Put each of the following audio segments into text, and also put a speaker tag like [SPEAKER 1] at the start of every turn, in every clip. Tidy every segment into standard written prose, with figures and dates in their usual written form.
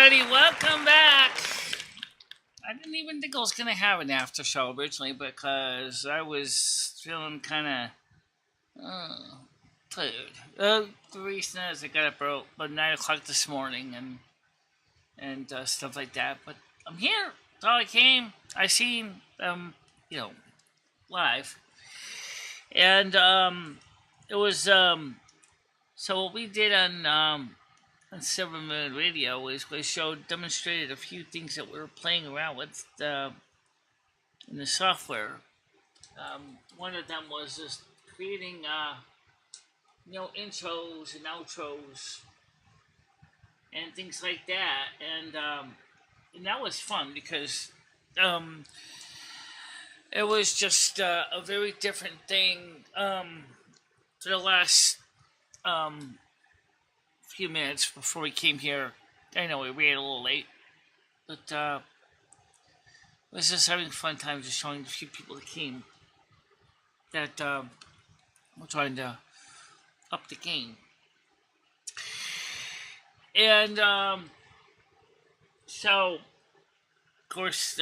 [SPEAKER 1] everybody, welcome back. I didn't even think I was gonna have an after show originally because I was feeling kind of tired. The reason is I got up about 9 o'clock this morning and stuff like that. But I'm here. That's all I came. I seen live, and it was so what we did on Silvermoon Radio was we demonstrated a few things that we were playing around with in the software. One of them was just creating intros and outros and things like that, and that was fun because it was just a very different thing for the last few minutes before we came here. I know we ran a little late, but it was just having a fun time just showing the few people that came that we're trying to up the game. And so, of course,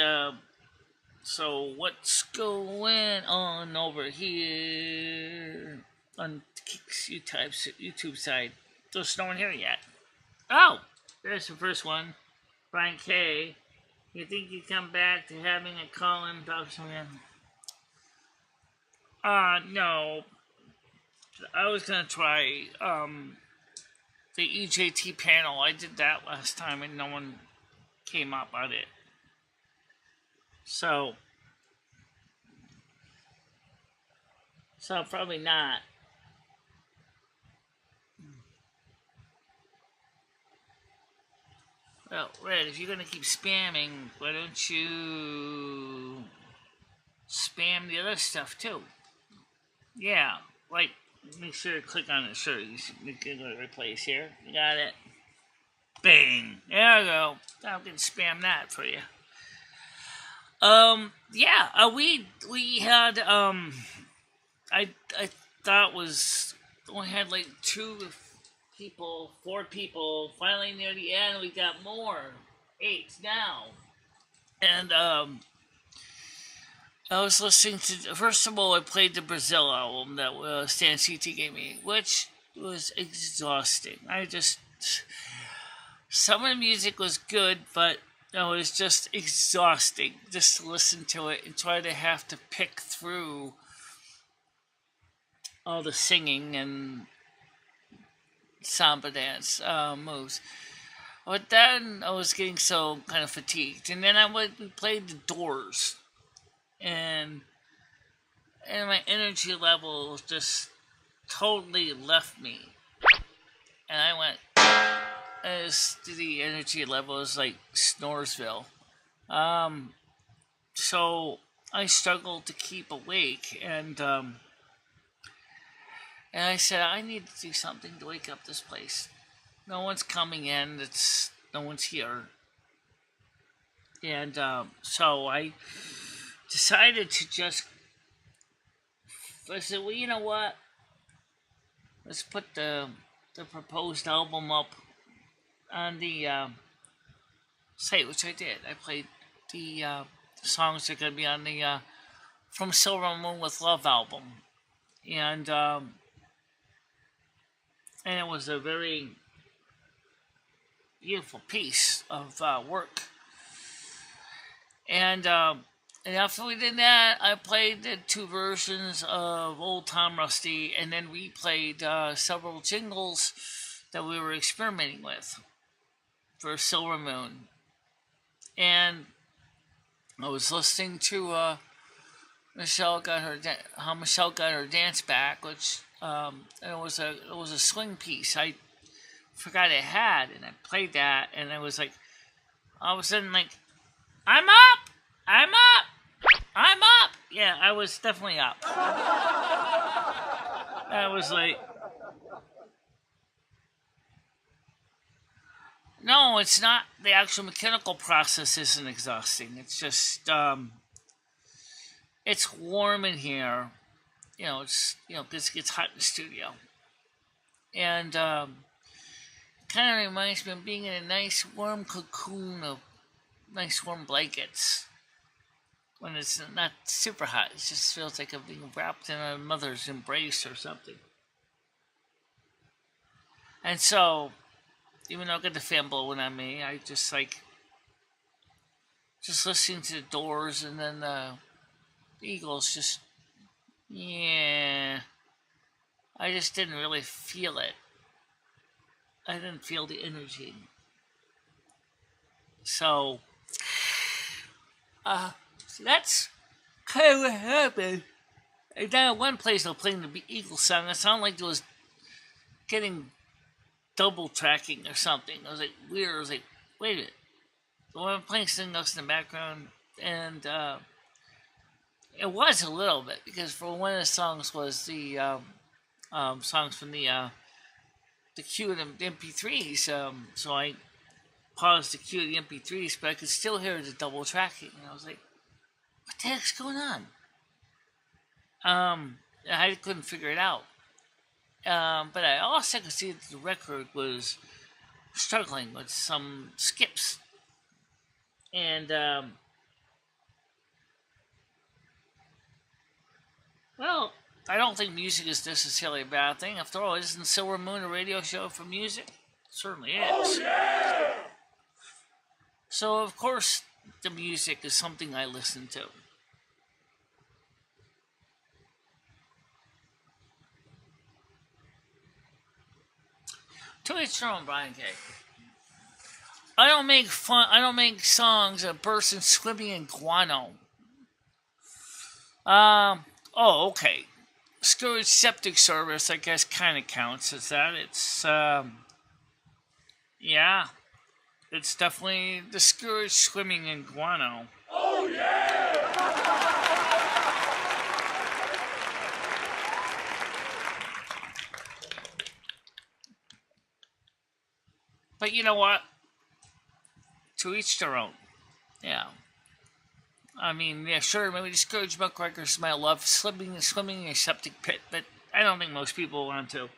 [SPEAKER 1] so what's going on over here on Kicks YouTube side? There's no one here yet. Oh, there's the first one. Brian K. You think you come back to having a call-in about something? No. I was gonna try the EJT panel. I did that last time and no one came up on it. So probably not. Well, Red, if you're gonna keep spamming, why don't you spam the other stuff too? Yeah, like, make sure to click on it. Sure, you can go to replace here. You got it. Bang! There we go. I'm gonna spam that for you. We had I thought was only had like 4 people. Finally, near the end, we got more. 8 now. And I was listening to. First of all, I played the Brazil album that Stan CT gave me, which was exhausting. Some of the music was good, but it was just exhausting just to listen to it and try to have to pick through all the singing and samba dance moves. But then I was getting so kind of fatigued, and then we played the Doors, and my energy level just totally left me, and I went. The energy level is like Snoresville, so I struggled to keep awake, and I said, I need to do something to wake up this place. No one's coming in. No one's here. And so I decided to I said, well, you know what? Let's put the proposed album up on the site, which I did. I played the songs that are going to be on the From Silvermoon with Love album. And it was a very beautiful piece of work. And after we did that, I played the 2 versions of Old Tom Rusty, and then we played several jingles that we were experimenting with for Silvermoon. And I was listening to how Michelle got her dance back, which it was a swing piece I forgot I had, and I played that, and I was like, all of a sudden, like, I'm up. Yeah, I was definitely up. I was like, no, it's not. The actual mechanical process isn't exhausting. It's just it's warm in here. Because it gets hot in the studio. And kind of reminds me of being in a nice warm cocoon of nice warm blankets. When it's not super hot, it just feels like I'm being wrapped in a mother's embrace or something. And so, even though I get the fan blowing on me, I just like just listening to the Doors and then the Eagles. Just yeah, I just didn't really feel it. I didn't feel the energy. So, so that's kind of what happened. And then at one place they were playing the Eagles song. It sounded like it was getting double tracking or something. I was like weird. I was like, wait a minute. So I'm playing something else in the background, and it was a little bit because for one of the songs was the songs from the queue of the MP3s. So I paused the queue of the MP3s, but I could still hear the double tracking, and I was like, what the heck's going on? I couldn't figure it out. But I also could see that the record was struggling with some skips. And, well, I don't think music is necessarily a bad thing. After all, isn't Silvermoon a radio show for music? It certainly is. Oh, yeah! So, of course, the music is something I listen to. To each their own, Brian K. I don't make songs of a person swimming in guano. Oh, okay. Scourge Septic Service, I guess, kind of counts as that. It's, yeah. It's definitely the Scourge swimming in guano. Oh, yeah! But you know what? To each their own. Yeah. I mean, yeah, sure, maybe the Scourge Muckrakers might love swimming in a septic pit, but I don't think most people want to.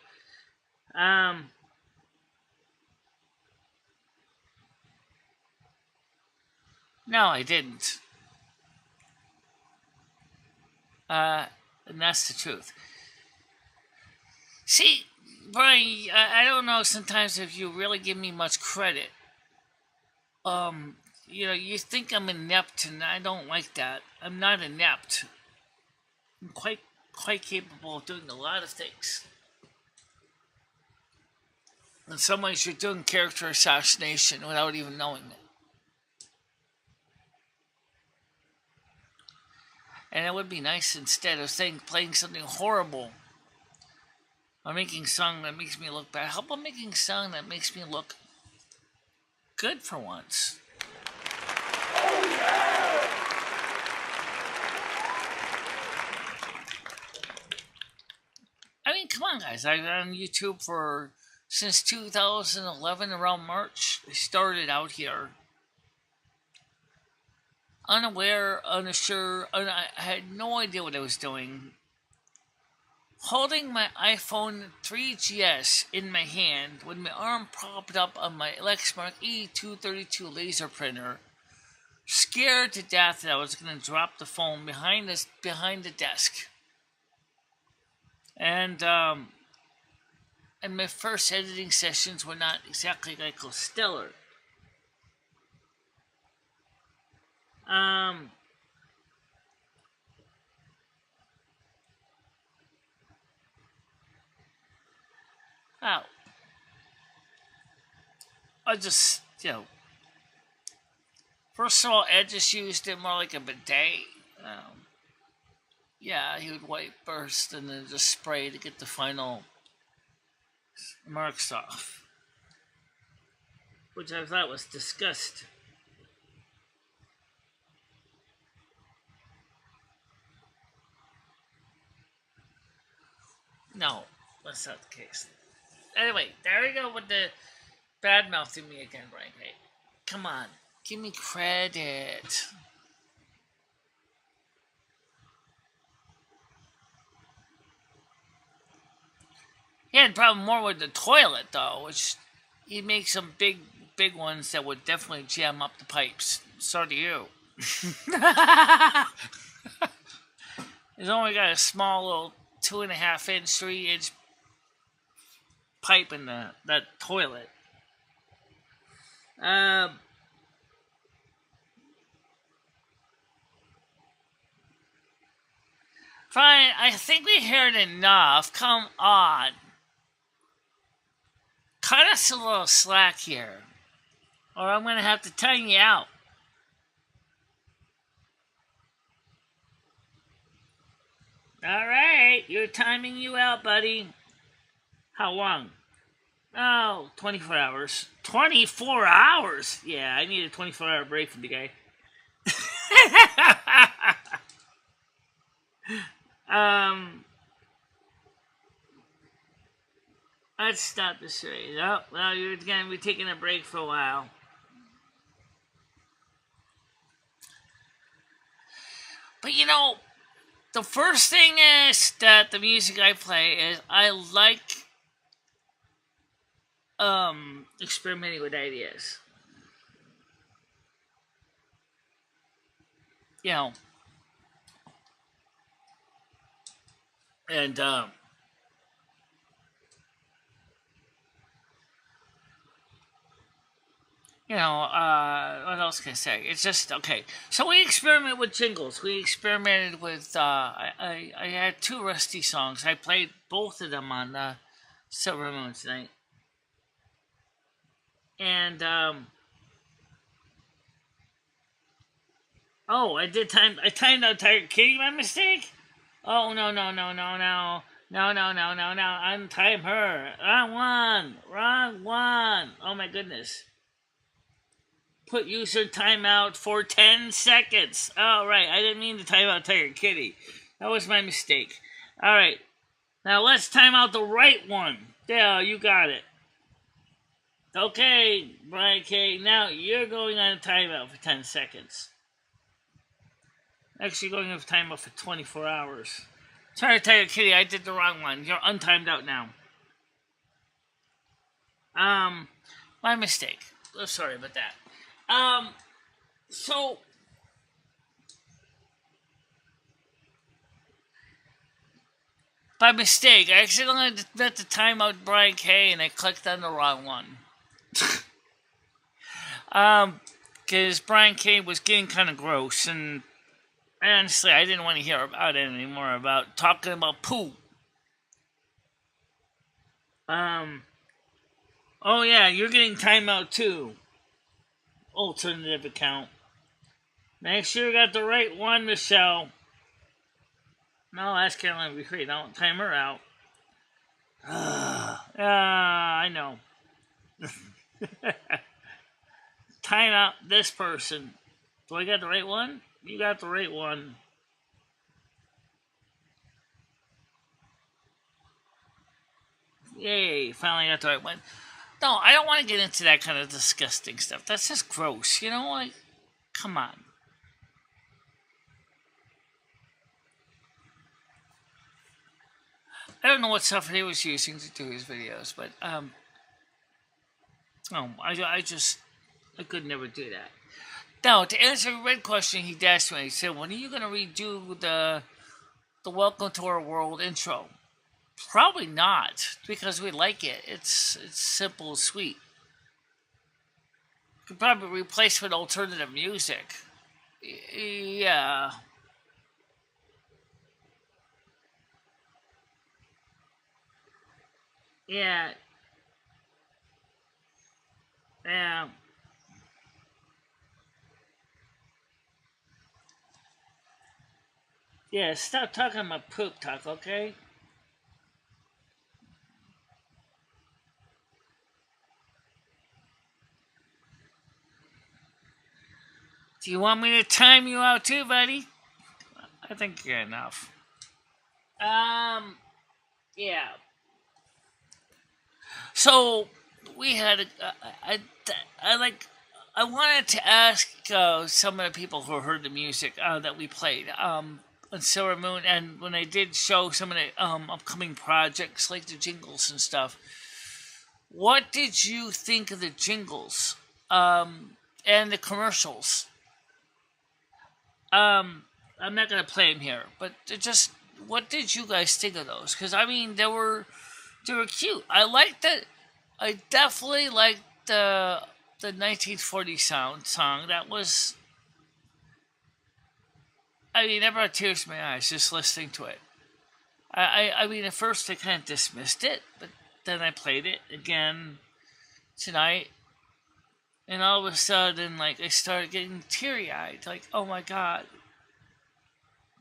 [SPEAKER 1] No, I didn't. And that's the truth. See, Brian, I don't know sometimes if you really give me much credit. You think I'm inept, and I don't like that. I'm not inept. I'm quite capable of doing a lot of things. In some ways, you're doing character assassination without even knowing it. And it would be nice instead of playing something horrible or making a song that makes me look bad. How about making a song that makes me look good for once? Oh, yeah! I mean, come on, guys. I've been on YouTube since 2011, around March. I started out here. Unaware, unsure, I had no idea what I was doing. Holding my iPhone 3GS in my hand with my arm propped up on my Lexmark E232 laser printer, scared to death that I was going to drop the phone behind the desk. And my first editing sessions were not exactly like stellar. Wow. I just, first of all, Ed just used it more like a bidet. Yeah, he would wipe first and then just spray to get the final marks off, which I thought was disgusting. No, that's not the case. Anyway, there we go with the bad mouthing me again, Brian. Hey, come on, give me credit. He had a problem more with the toilet, though, which you make some big ones that would definitely jam up the pipes. So do you. It's only got a small little 2.5 inch, 3 inch pipe in that toilet. Um, Fine, I think we heard enough. Come on. Cut us a little slack here, or I'm going to have to time you out. All right, you're timing you out, buddy. How long? Oh, 24 hours. 24 hours? Yeah, I need a 24-hour break from the guy. um, let's stop this right. Oh, well, you're going to be taking a break for a while. But you know, the first thing is that the music I play is I like experimenting with ideas. You know, and what else can I say? It's just okay. So we experimented with jingles. We experimented with. I had two Rusty songs. I played both of them on Silvermoon tonight, and oh, I did time. I timed out Tiger Kitty. My mistake. Oh no! Untime her. Wrong one. Wrong one. Oh my goodness. Put user timeout for 10 seconds. Oh, right. I didn't mean to time out Tiger Kitty. That was my mistake. All right. Now let's time out the right one. Yeah, you got it. Okay, Brian K. Now you're going on a timeout for 10 seconds. Actually, going on a timeout for 24 hours. Sorry, Tiger Kitty. I did the wrong one. You're untimed out now. My mistake. Oh, sorry about that. So by mistake, I accidentally meant to time out Brian K. and I clicked on the wrong one. Because Brian K. was getting kind of gross, and honestly, I didn't want to hear about it anymore. About talking about poo. Oh yeah, you're getting timeout too. Alternative account. Make sure you got the right one, Michelle. No, that's Caroline be free. Don't time her out. I know. Time out this person. Do I got the right one? You got the right one. Yay, finally got the right one. No, I don't want to get into that kind of disgusting stuff. That's just gross, you know? Like, come on. I don't know what software he was using to do his videos, but, I could never do that. Now, to answer the red question he asked me, he said, when are you going to redo the Welcome to Our World intro? Probably not, because we like it. It's simple and sweet. Could probably replace with alternative music. Yeah. Yeah. Yeah. Yeah, stop talking about poop talk, okay? Do you want me to time you out too, buddy? I think you're enough. Yeah. So we had I wanted to ask some of the people who heard the music that we played on Silvermoon, and when I did show some of the upcoming projects like the jingles and stuff, What did you think of the jingles and the commercials? I'm not gonna play them here, but just what did you guys think of those? Because I mean, they were cute. I liked that. I definitely liked the 1940 song. That was. I mean, that brought tears to my eyes just listening to it. I mean, at first I kind of dismissed it, but then I played it again tonight, and all of a sudden, like, I started getting teary eyed. Like, oh my god,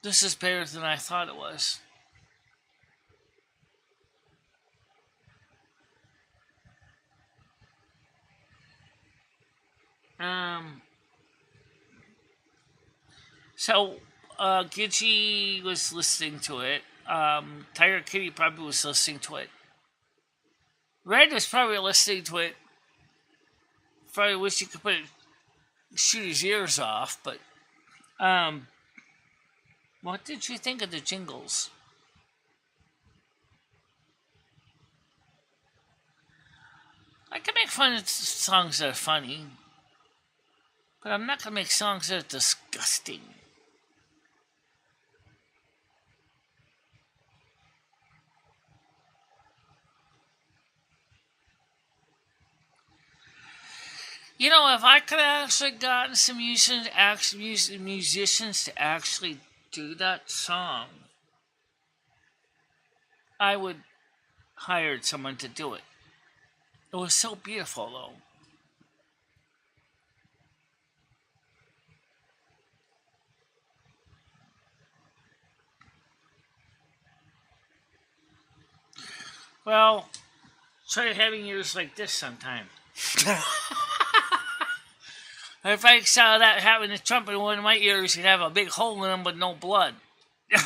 [SPEAKER 1] this is better than I thought it was. Um, so, Gidgey was listening to it. Tiger Kitty probably was listening to it. Red was probably listening to it. Probably wish you could shoot his ears off, but um, what did you think of the jingles? I can make fun of songs that are funny, but I'm not gonna make songs that are disgusting. You know, if I could have actually gotten some musicians to actually do that song, I would hired someone to do it. It was so beautiful, though. Well, try having ears like this sometime. If I saw that having a trumpet in one of my ears, you'd have a big hole in them but no blood. That's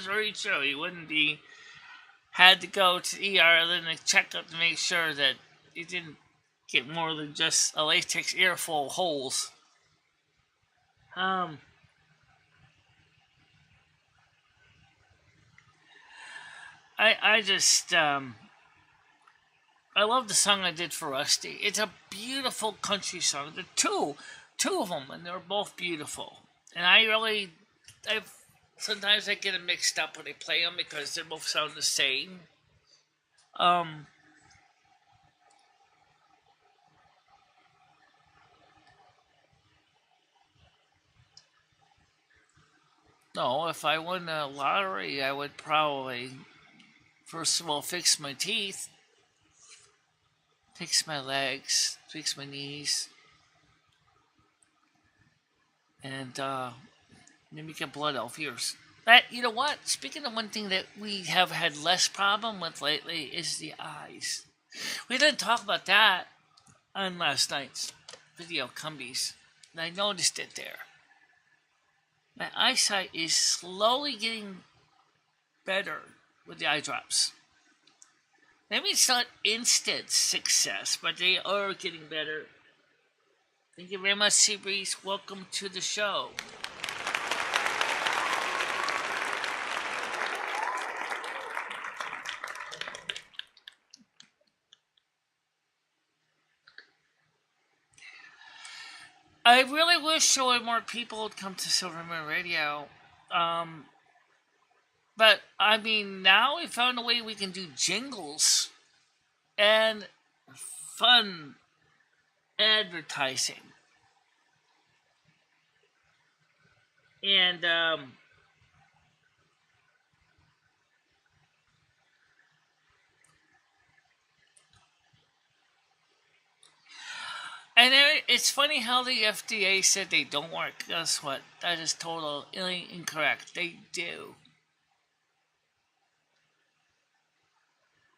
[SPEAKER 1] very true. You wouldn't be had to go to the ER than a checkup to make sure that you didn't get more than just a latex ear full of holes. Um, I just I love the song I did for Rusty. It's a beautiful country song. There are two of them, and they're both beautiful. And I sometimes I get them mixed up when I play them because they both sound the same. Um, no, if I won the lottery, I would probably first of all fix my teeth, fix my legs, fix my knees, and maybe get blood elf ears. But you know what? Speaking of one thing that we have had less problem with lately is the eyes. We didn't talk about that on last night's video cumbies, and I noticed it there. My eyesight is slowly getting better with the eye drops. Maybe it's not instant success, but they are getting better. Thank you very much, Seabreeze. Welcome to the show. I really wish there were more people would come to Silvermoon Radio. Um, but I mean, now we found a way we can do jingles and fun advertising. And and it's funny how the FDA said they don't work. Guess what? That is totally incorrect. They do.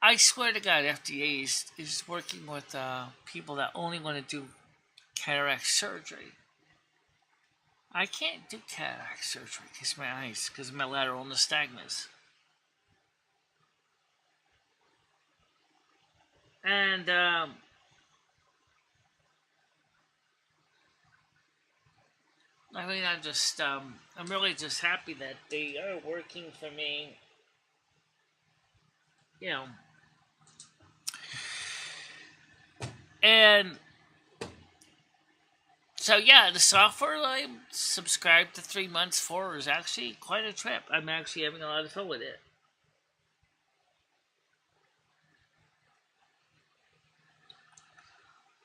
[SPEAKER 1] I swear to God, FDA is working with people that only want to do cataract surgery. I can't do cataract surgery because my eyes, because of my lateral nystagmus. And I mean, I'm really just happy that they are working for me. You know, And so, yeah, the software that I subscribed to 3 months for is actually quite a trip. I'm actually having a lot of fun with it.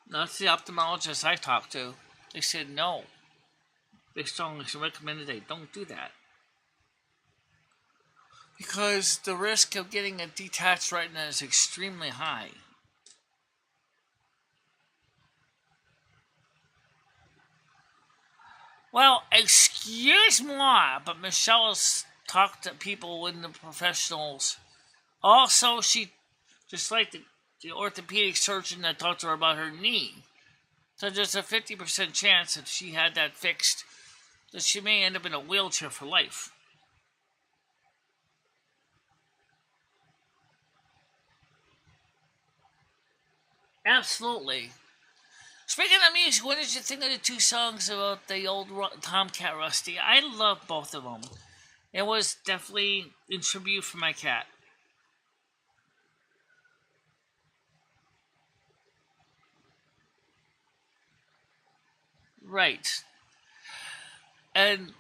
[SPEAKER 1] That's the ophthalmologist I talked to. They said no. They strongly recommended they don't do that. Because the risk of getting a detached retina is extremely high. Well, excuse moi, but Michelle has talked to people in the professionals. Also, she, just like the orthopedic surgeon that talked to her about her knee, so there's a 50% chance if she had that fixed that she may end up in a wheelchair for life. Absolutely. Speaking of music, what did you think of the two songs about the old Tomcat Rusty? I love both of them. It was definitely in tribute for my cat. Right. And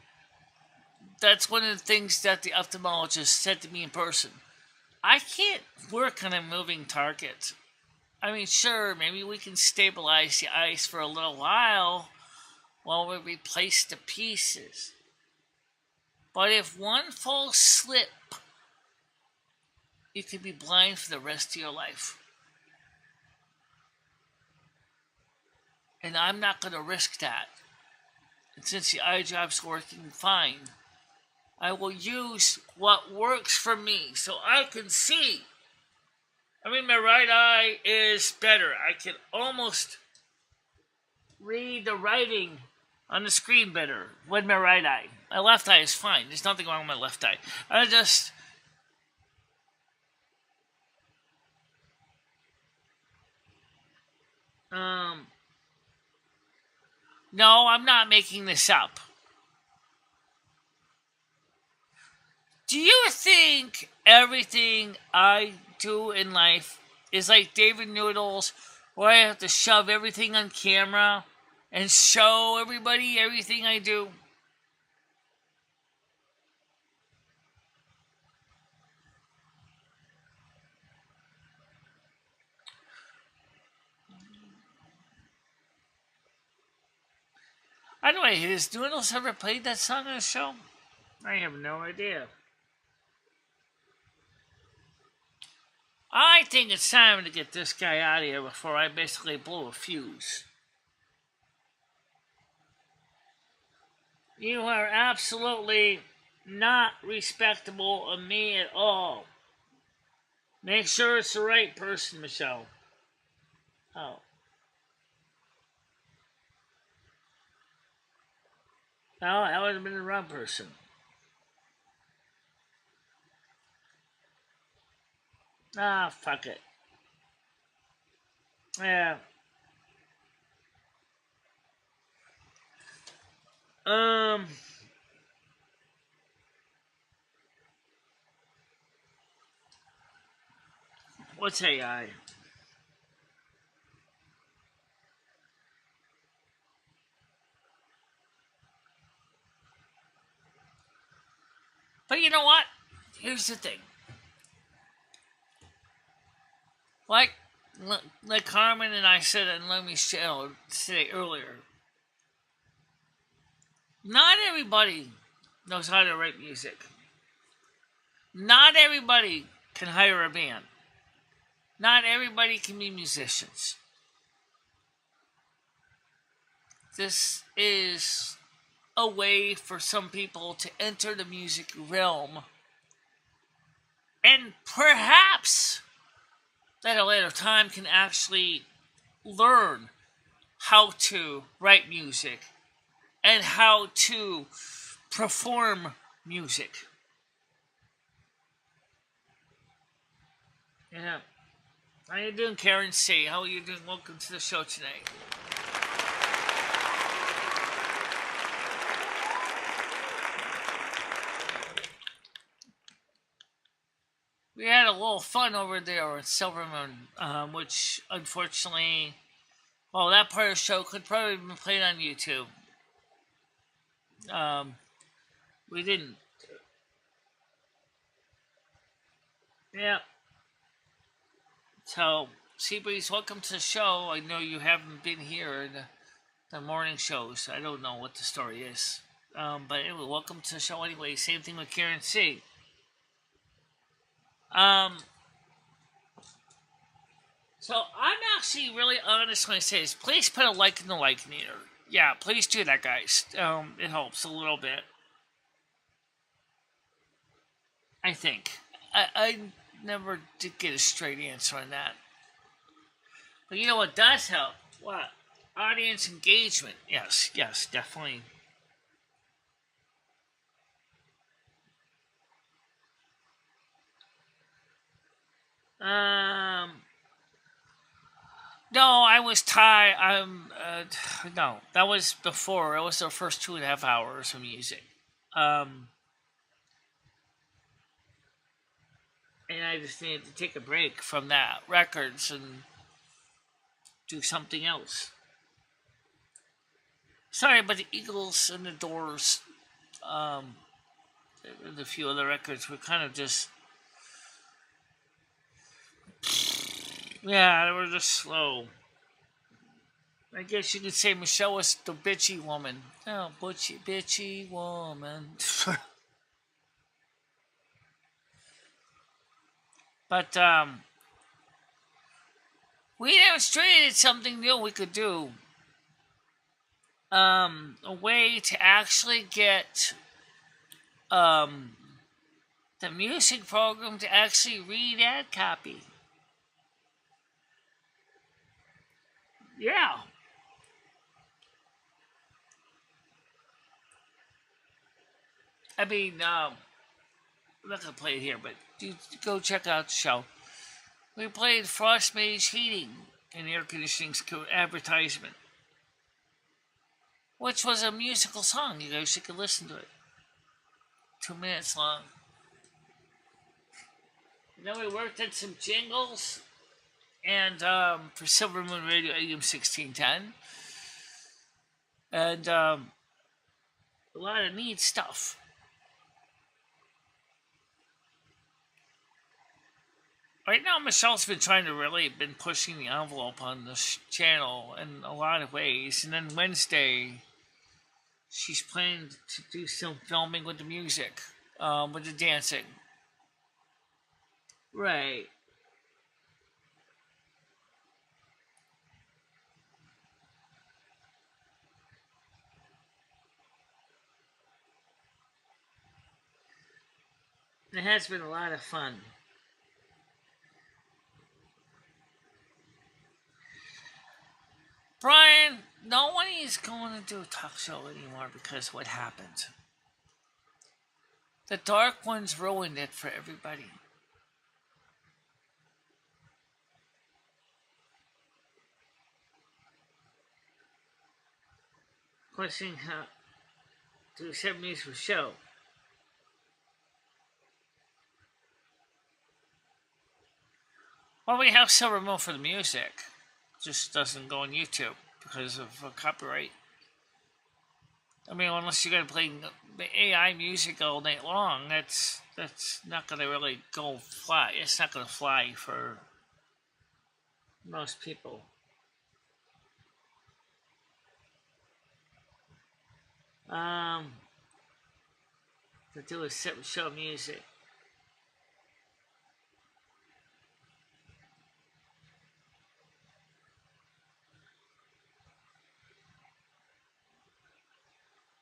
[SPEAKER 1] that's one of the things that the ophthalmologist said to me in person. I can't work on a moving target. I mean, sure, maybe we can stabilize the ice for a little while we replace the pieces. But if one false slip, you could be blind for the rest of your life. And I'm not going to risk that. And since the eye drop's working fine, I will use what works for me so I can see. I mean, my right eye is better. I can almost read the writing on the screen better with my right eye. My left eye is fine. There's nothing wrong with my left eye. I just um no, I'm not making this up. Do you think everything I do in life is like David Noodles, where I have to shove everything on camera and show everybody everything I do? By the way, has Noodles ever played that song on the show? I have no idea. I think it's time to get this guy out of here before I basically blow a fuse. You are absolutely not respectable of me at all. Make sure it's the right person, Michelle. Oh. No, that would have been the wrong person. Ah, fuck it. Yeah. Um, what's AI? But you know what? Here's the thing. Like, like Carmen and I said and let me say earlier, not everybody knows how to write music. Not everybody can hire a band. Not everybody can be musicians. This is a way for some people to enter the music realm and perhaps at a later time can actually learn how to write music and how to perform music. Yeah. How you doing, Karen C? How are you doing? Welcome to the show today. We had a little fun over there at Silvermoon, which unfortunately Well, that part of the show could probably be played on YouTube. Um, we didn't. Yeah. So, Seabreeze, welcome to the show. I know you haven't been here in the morning shows. I don't know what the story is. But anyway, welcome to the show anyway. Same thing with Karen C. Um, so I'm actually really honest when I say this. Please put a like in the like meter. Yeah, please do that, guys. It helps a little bit. I think. I never did get a straight answer on that. But you know what does help? What? Audience engagement. Yes, yes, definitely. Um, no, I was tired. No, that was before. It was the first 2.5 hours of music. Um, and I just needed to take a break from that records and do something else. Sorry, but the Eagles and the Doors, um, and a few other records were kind of just, yeah, they were just slow. I guess you could say Michelle was the bitchy woman. Oh, bitchy woman. But we demonstrated something new we could do. A way to actually get um, the music program to actually read ad copy. Yeah. I mean, I'm not going to play it here, but you go check out the show. We played Frost Mage Heating and Air Conditioning advertisement, which was a musical song. You guys should listen to it. 2 minutes long. And then we worked on some jingles and for Silvermoon Radio AM 1610. And a lot of neat stuff. Right now, Michelle's been trying to really been pushing the envelope on this channel in a lot of ways. And then Wednesday, she's planning to do some filming with the music, with the dancing. Right. It has been a lot of fun. Brian, no one is going to do a talk show anymore because what happened? The Dark Ones ruined it for everybody. Questioning how to accept music for show. Well, we have Silvermoon for the music. Just doesn't go on YouTube because of copyright. I mean, unless you're gonna play AI music all night long, that's not gonna really go fly. It's not gonna fly for most people. Um, to do a show music.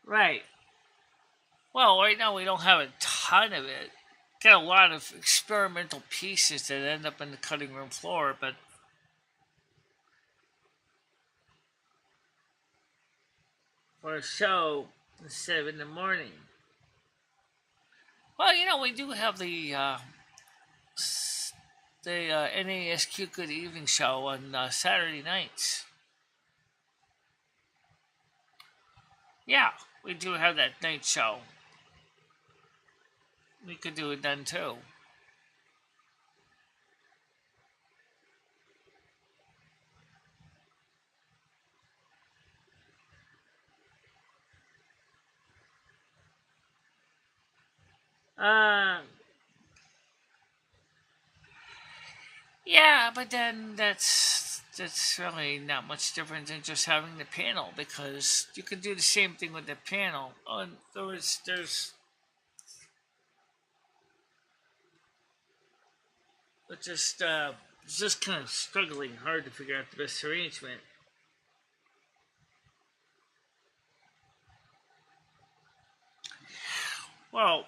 [SPEAKER 1] Right. Well, right now we don't have a ton of it. Get a lot of experimental pieces that end up in the cutting room floor, but for a show instead of in the morning. Well, we do have the NASQ Good Evening Show on Saturday nights. Yeah, we do have that night show. We could do it then too. Uh, yeah, but then that's really not much different than just having the panel because you could do the same thing with the panel. On there's it's just kind of struggling hard to figure out the best arrangement. Well,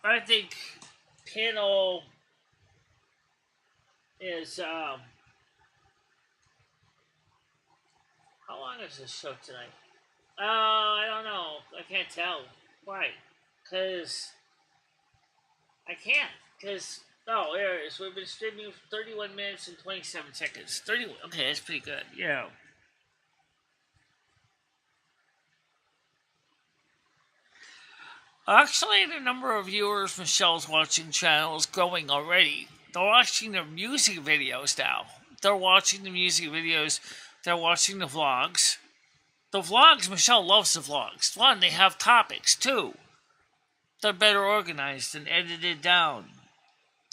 [SPEAKER 1] I think panel is how long is this show tonight? I don't know. I can't tell. Why? Because I can't. Because oh, there it is. We've been streaming for 31 minutes and 27 seconds. 31. Okay, that's pretty good. Yeah. Actually, the number of viewers Michelle's watching channel is growing already. They're watching their music videos now. They're watching the music videos. They're watching the vlogs. The vlogs, Michelle loves the vlogs. One, they have topics. Two, they're better organized and edited down.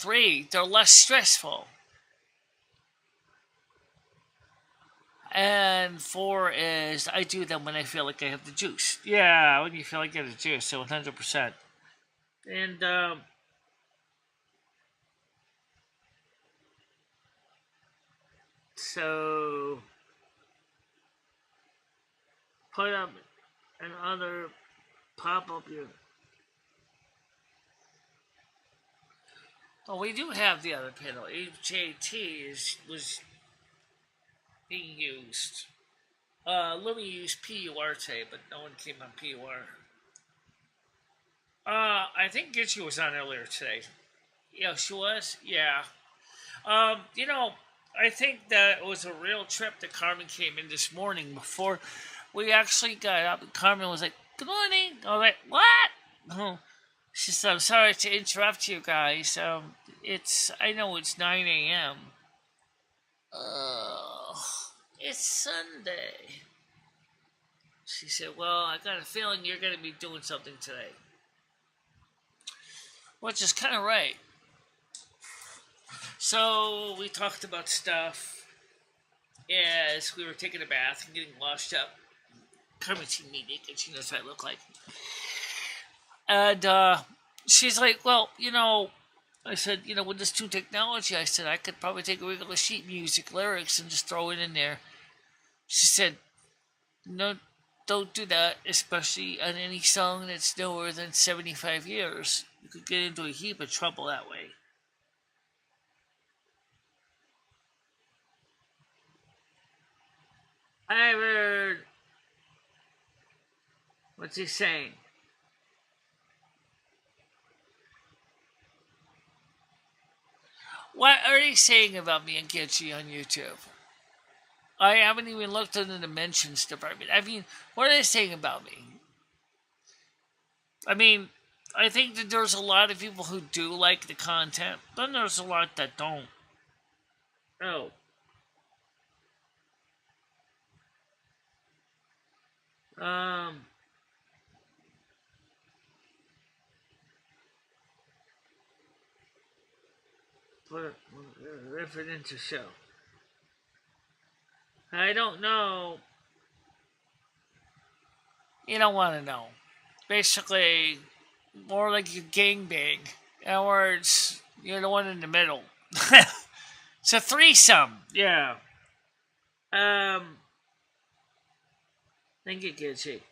[SPEAKER 1] Three, they're less stressful. And four is I do them when I feel like I have the juice. Yeah, when you feel like you have the juice, so 100%. And so put up another pop up here. Well, we do have the other panel. HJT was being used. Louis used PUR today, but no one came on PUR. I think Gitchy was on earlier today. Yeah, she was? Yeah. You know, I think that it was a real trip that Carmen came in this morning before we actually got up. And Carmen was like, "Good morning." I was like, "What?" Oh. She said, "I'm sorry to interrupt you guys. I know it's 9 a.m. It's Sunday." She said, "Well, I got a feeling you're going to be doing something today." Which is kind of right. So we talked about stuff as we were taking a bath and getting washed up. Carmen's seen me naked. She knows what I look like. And she's like, "Well, I said, with this new technology, I said, I could probably take regular sheet music lyrics and just throw it in there." She said, "No, don't do that, especially on any song that's newer than 75 years. You could get into a heap of trouble that way." I heard. What's he saying? What are they saying about me and Gitchy on YouTube? I haven't even looked in the mentions department. I mean, what are they saying about me? I mean, I think that there's a lot of people who do like the content, then there's a lot that don't. Oh. Um. Put reference to show. I don't know. You don't want to know. Basically, more like you gangbang. In other words, you're the one in the middle. It's a threesome. Yeah. Um. Thank you, Gitchy.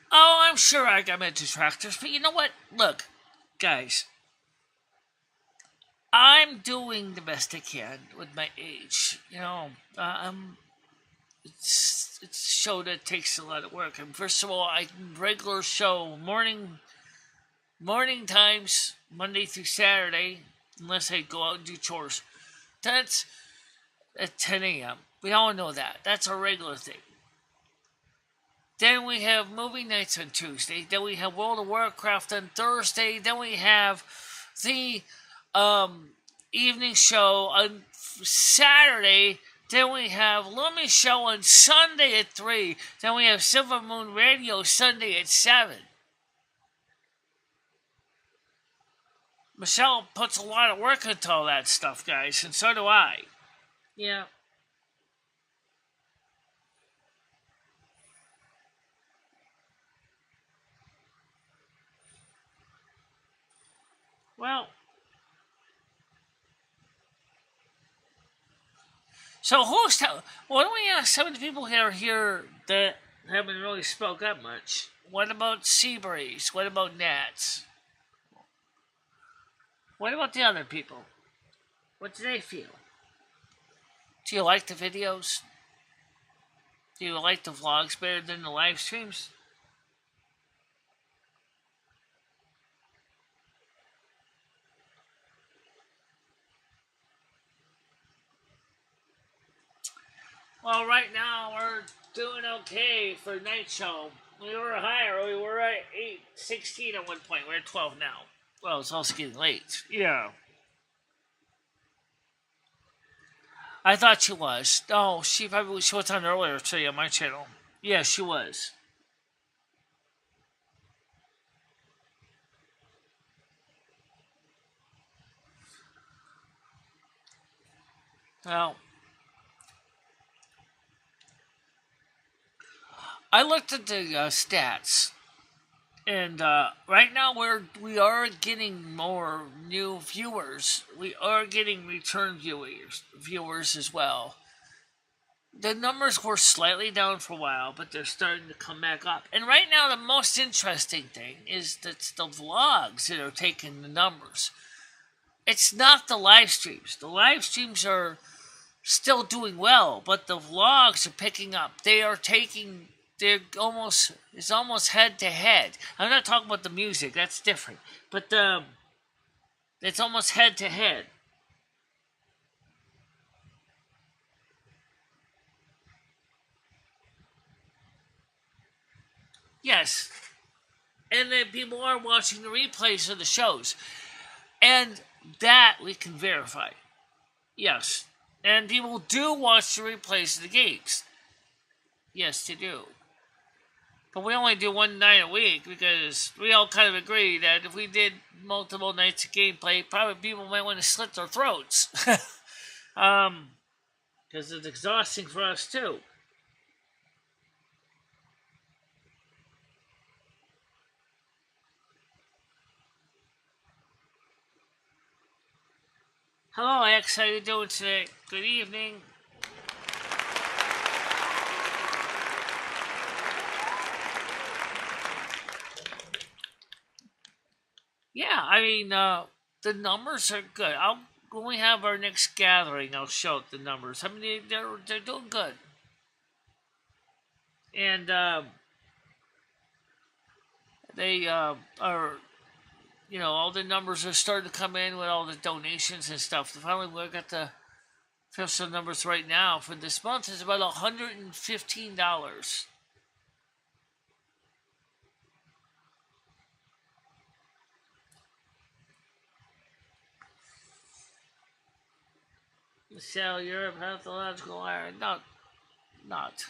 [SPEAKER 1] Oh, I'm sure I got my detractors, but you know what? Look, guys, I'm doing the best I can with my age. It's a show that takes a lot of work. And first of all, I regular show morning times, Monday through Saturday, unless I go out and do chores. That's at 10 a.m. We all know that. That's a regular thing. Then we have movie nights on Tuesday. Then we have World of Warcraft on Thursday. Then we have the evening show on Saturday Then we have Lumi Show on Sunday at 3. Then we have Silvermoon Radio Sunday at 7. Michelle puts a lot of work into all that stuff, guys, and so do I. Yeah. Well, so why don't we ask some of the people here that haven't really spoke up much? What about Seabreeze? What about Nats? What about the other people? What do they feel? Do you like the videos? Do you like the vlogs better than the live streams? Well, right now we're doing okay for night show. We were higher. We were at 8:16 at one point. We're at 12 now. Well, it's also getting late. Yeah. I thought she was. No, she was on earlier today on my channel. Yeah, she was. Well, I looked at the stats, and right now we are getting more new viewers. We are getting return viewers as well. The numbers were slightly down for a while, but they're starting to come back up. And right now, the most interesting thing is that it's the vlogs that are taking the numbers. It's not the live streams. The live streams are still doing well, but the vlogs are picking up. It's almost head to head. I'm not talking about the music, that's different. But it's almost head to head. Yes. And then people are watching the replays of the shows. And that we can verify. Yes. And people do watch the replays of the games. Yes, they do. But we only do one night a week because we all kind of agree that if we did multiple nights of gameplay, probably people might want to slit their throats. Because it's exhausting for us too. Hello, X. How you doing today? Good evening. Yeah, I mean, the numbers are good. When we have our next gathering, I'll show the numbers. I mean, they're doing good, and they are. All the numbers are starting to come in with all the donations and stuff. Finally, we got the official numbers right now for this month is about $115. Michelle, you're a pathological liar. Not.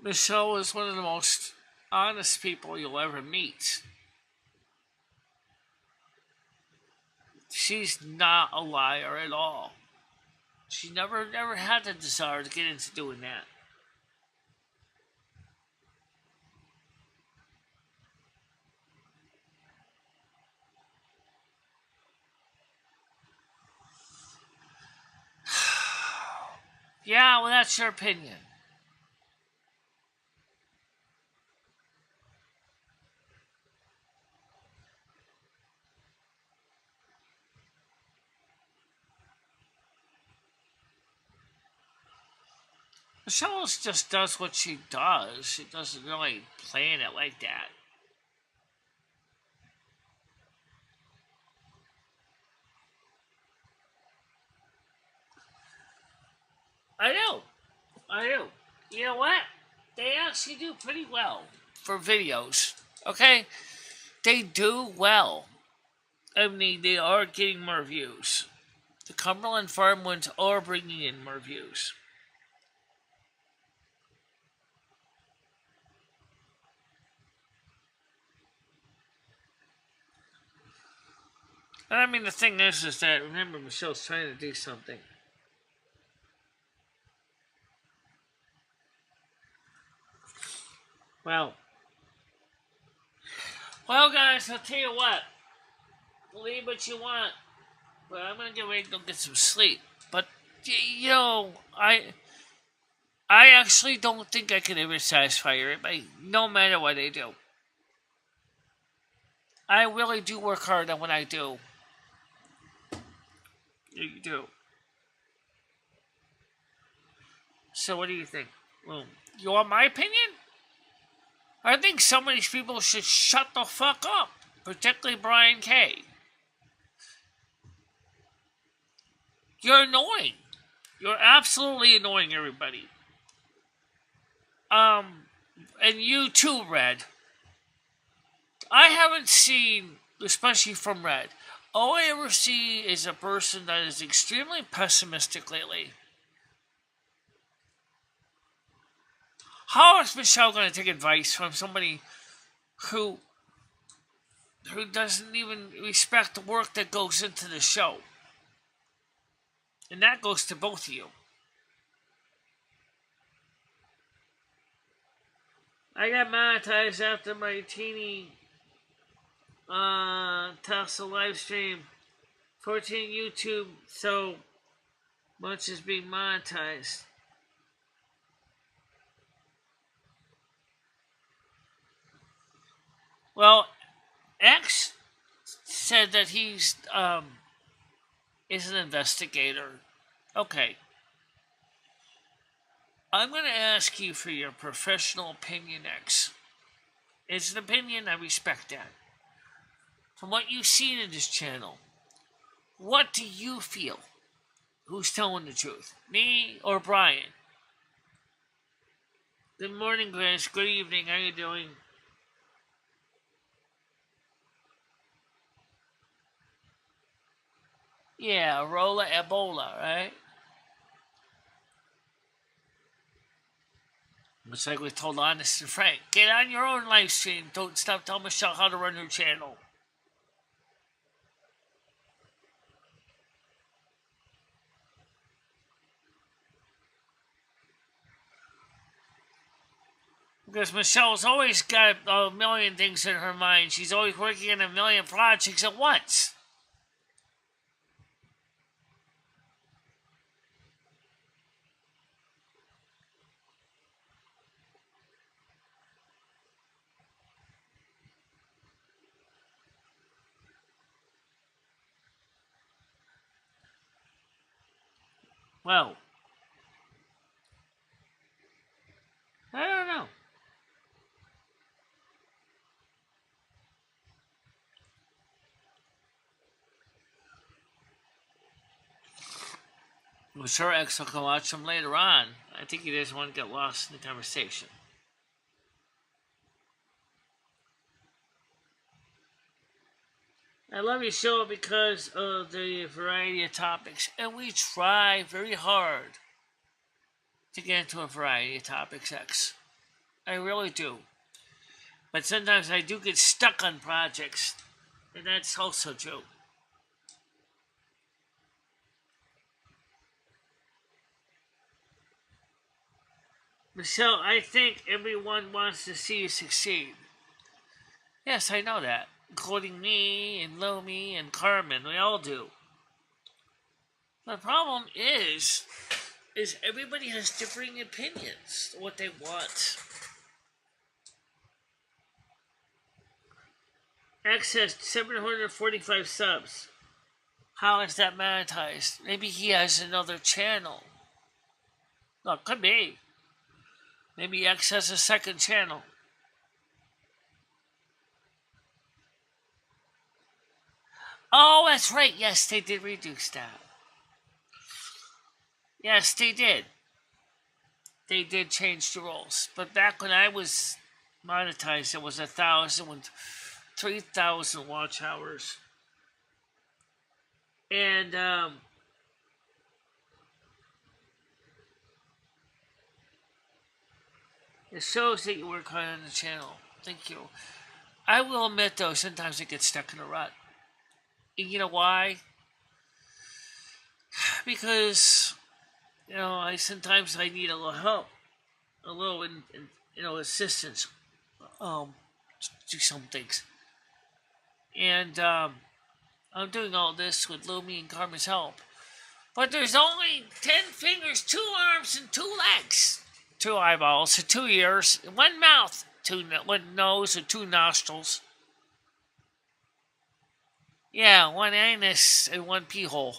[SPEAKER 1] Michelle is one of the most honest people you'll ever meet. She's not a liar at all. She never had the desire to get into doing that. Yeah, well, that's your opinion. Michelle just does what she does. She doesn't really plan it like that. I know. You know what? They actually do pretty well for videos. Okay? They do well. I mean, they are getting more views. The Cumberland farm ones are bringing in more views. And I mean, the thing is that, remember, Michelle's trying to do something. Well, guys, I'll tell you what. Believe what you want, but I'm gonna get ready to go get some sleep. But you know, I actually don't think I can ever satisfy everybody, no matter what I do. I really do work hard on what I do. You do. So what do you think? Well, you want my opinion? I think some of these people should shut the fuck up, particularly Brian K. You're annoying. You're absolutely annoying everybody. And you too, Red. I haven't seen, especially from Red, all I ever see is a person that is extremely pessimistic lately. How is Michelle going to take advice from somebody who doesn't even respect the work that goes into the show? And that goes to both of you. I got monetized after my teeny Tesla live stream. 14 YouTube, so much is being monetized. Well, X said that he's is an investigator. Okay. I'm going to ask you for your professional opinion, X. It's an opinion, I respect that. From what you've seen in this channel, what do you feel? Who's telling the truth? Me or Brian? Good morning, Grace. Good evening. How you doing? Yeah, Rolla Ebola, right? It's like we told Honest and Frank. Get on your own live stream. Don't stop telling Michelle how to run her channel. Because Michelle's always got a million things in her mind. She's always working on a million projects at once. Well, I don't know. I'm sure X will watch them later on. I think he doesn't want to get lost in the conversation. I love your show because of the variety of topics, and we try very hard to get into a variety of topics, X. I really do. But sometimes I do get stuck on projects, and that's also true. Michelle, I think everyone wants to see you succeed. Yes, I know that. Including me and Lomi and Carmen. We all do. The problem is everybody has differing opinions what they want. X has 745 subs. How is that monetized? Maybe he has another channel. No, it could be. Maybe X has a second channel. Oh, that's right. Yes, they did reduce that. Yes, they did. They did change the rules. But back when I was monetized, it was 1,000 with 3,000 watch hours. And It shows that you work hard on the channel. Thank you. I will admit, though, sometimes I get stuck in a rut. And you know why? Because, sometimes I need a little help, a little, assistance, to do some things. And I'm doing all this with Lumi and Carmen's help. But there's only 10 fingers, 2 arms, and 2 legs. 2 eyeballs, and 2 ears, 1 mouth, 1 nose, and 2 nostrils. Yeah, 1 anus and 1 pee hole.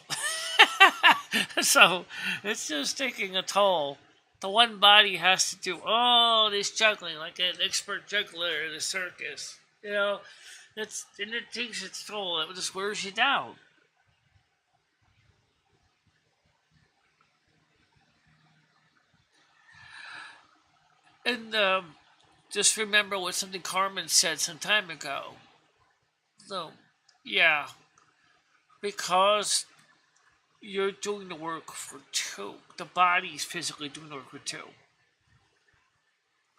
[SPEAKER 1] So it's just taking a toll. The one body has to do all this juggling like an expert juggler in a circus. And it takes its toll. It just wears you down. And just remember what something Carmen said some time ago. So, yeah, because you're doing the work for 2. The body's physically doing the work for 2.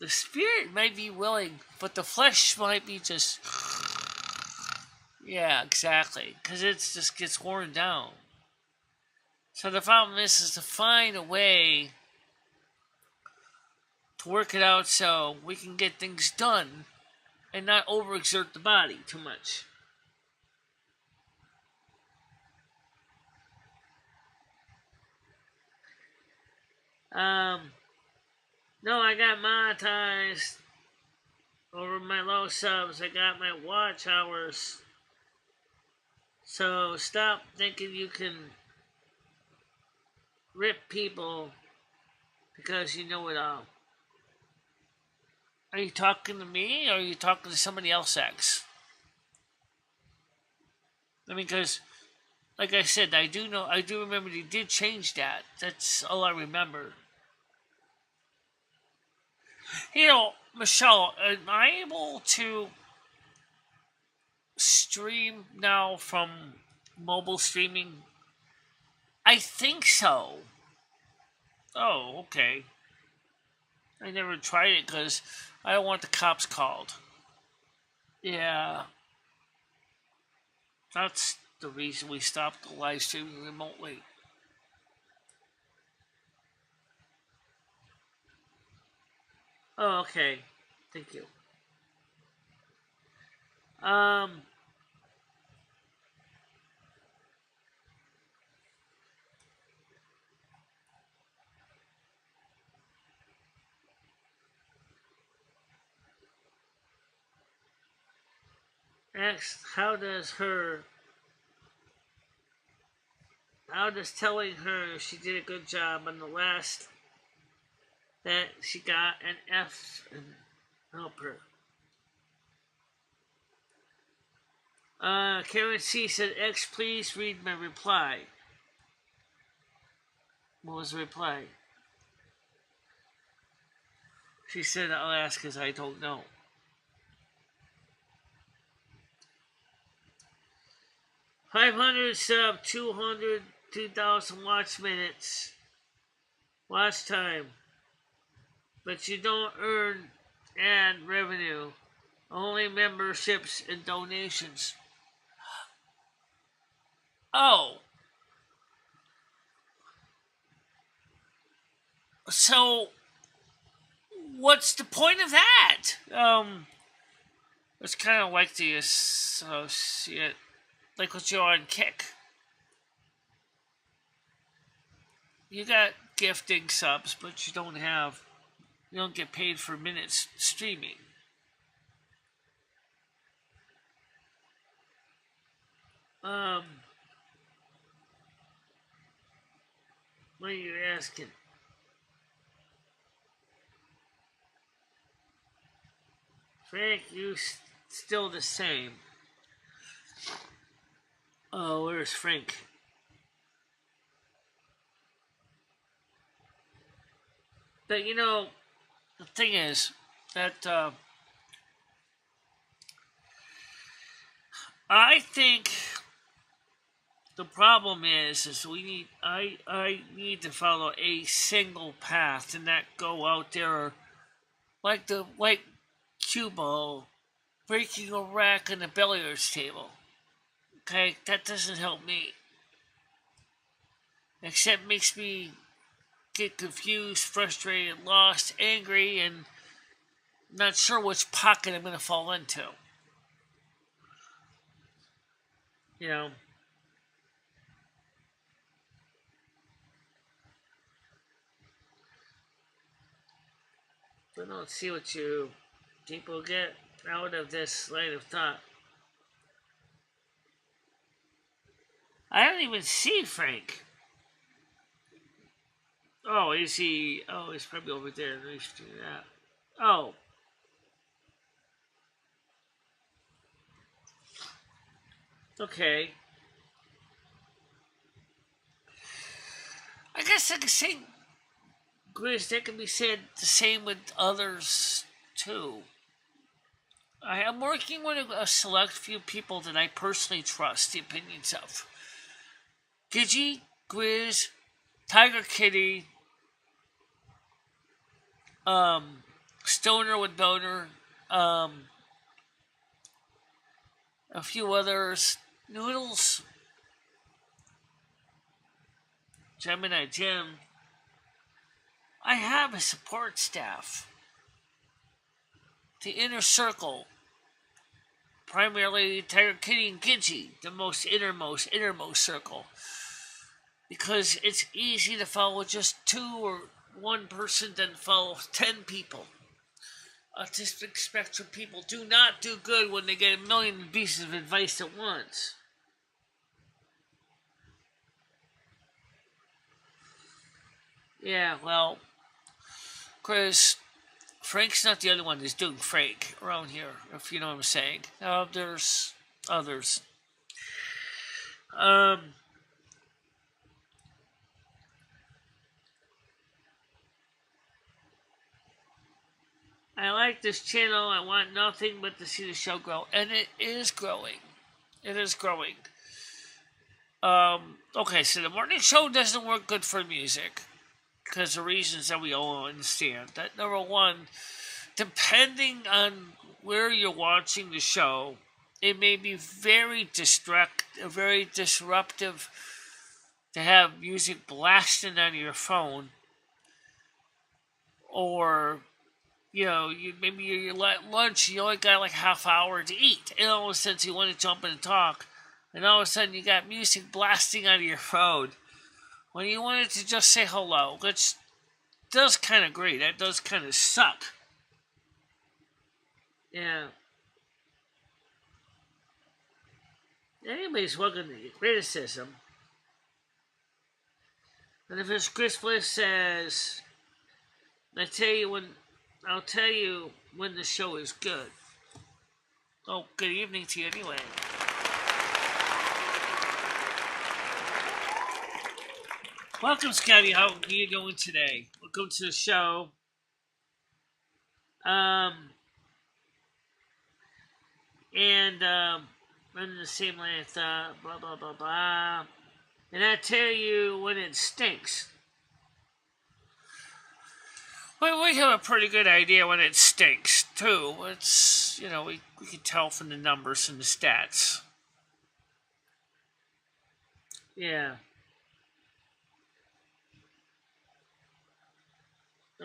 [SPEAKER 1] The spirit might be willing, but the flesh might be just... Yeah, exactly. Because it just gets worn down. So the problem is to find a way to work it out so we can get things done and not overexert the body too much. No, I got monetized over my low subs. I got my watch hours. So stop thinking you can rip people because you know it all. Are you talking to me or are you talking to somebody else, X? Because, like I said, I do remember they did change that. That's all I remember. Michelle, am I able to stream now from mobile streaming? I think so. Oh, okay. I never tried it because I don't want the cops called. Yeah. That's the reason we stopped the live streaming remotely. Oh, okay. Thank you. Next, how does telling her she did a good job on the last that she got an F and help her? Karen C said, X, please read my reply. What was the reply? She said, I'll ask because I don't know. $500 sub, 2,000 watch minutes. Watch time. But you don't earn ad revenue. Only memberships and donations. Oh. So, what's the point of that? It's kind of like the associate, like what you're on Kick. You got gifting subs, but you don't get paid for minutes streaming. What are you asking? Frank, you still the same. Oh, where's Frank? But the thing is that I think the problem is I need to follow a single path and not go out there like the white cue ball breaking a rack on the billiards table. Okay, that doesn't help me. Except makes me get confused, frustrated, lost, angry, and not sure which pocket I'm going to fall into. You know, but let's see what you people get out of this line of thought. I don't even see Frank. Oh, is he? Oh, he's probably over there. Let me do that. Oh, okay. I guess I could say, Grizz, that can be said the same with others too. I am working with a select few people that I personally trust the opinions of. Gidgy, Grizz, Tiger Kitty, Stoner with Boner, a few others, Noodles, Gemini Jim. I have a support staff. The inner circle, primarily Tiger Kitty and Gidgy, the most innermost circle. Because it's easy to follow just two or one person than follow 10 people. Autistic spectrum people do not do good when they get a million pieces of advice at once. Yeah, well, Chris, Frank's not the only one that's doing Frank around here, if you know what I'm saying. There's others. Um, I like this channel. I want nothing but to see the show grow. And it is growing. It is growing. Okay, so the morning show doesn't work good for music. Because of reasons that we all understand. That number one, depending on where you're watching the show, it may be very disruptive to have music blasting on your phone, or maybe you're at lunch, you only got like half hour to eat, and all of a sudden you want to jump in and talk, and all of a sudden you got music blasting out of your phone when you wanted to just say hello, which does kind of great. That does kind of suck. Yeah. Anybody's welcome to criticism. And if it's Chris Bliss says, I'll tell you when the show is good. Oh, good evening to you anyway. Welcome, Scotty. How are you doing today? Welcome to the show. Running the same line of thought, blah, blah, blah, blah. And I tell you when it stinks. Well, we have a pretty good idea when it stinks, too. It's, we can tell from the numbers and the stats. Yeah.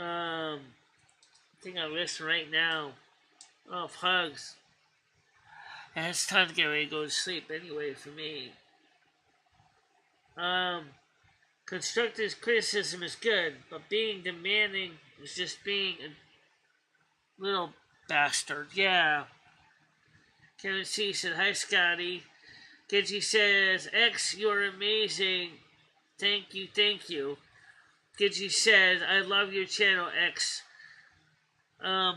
[SPEAKER 1] I think I'm listening right now. Oh, hugs. And it's time to get ready to go to sleep anyway for me. Constructive criticism is good, but being demanding is just being a little bastard. Yeah. Kevin C said, hi, Scotty. Gidgy says, X, you're amazing. Thank you, thank you. Gidgy says, I love your channel, X. I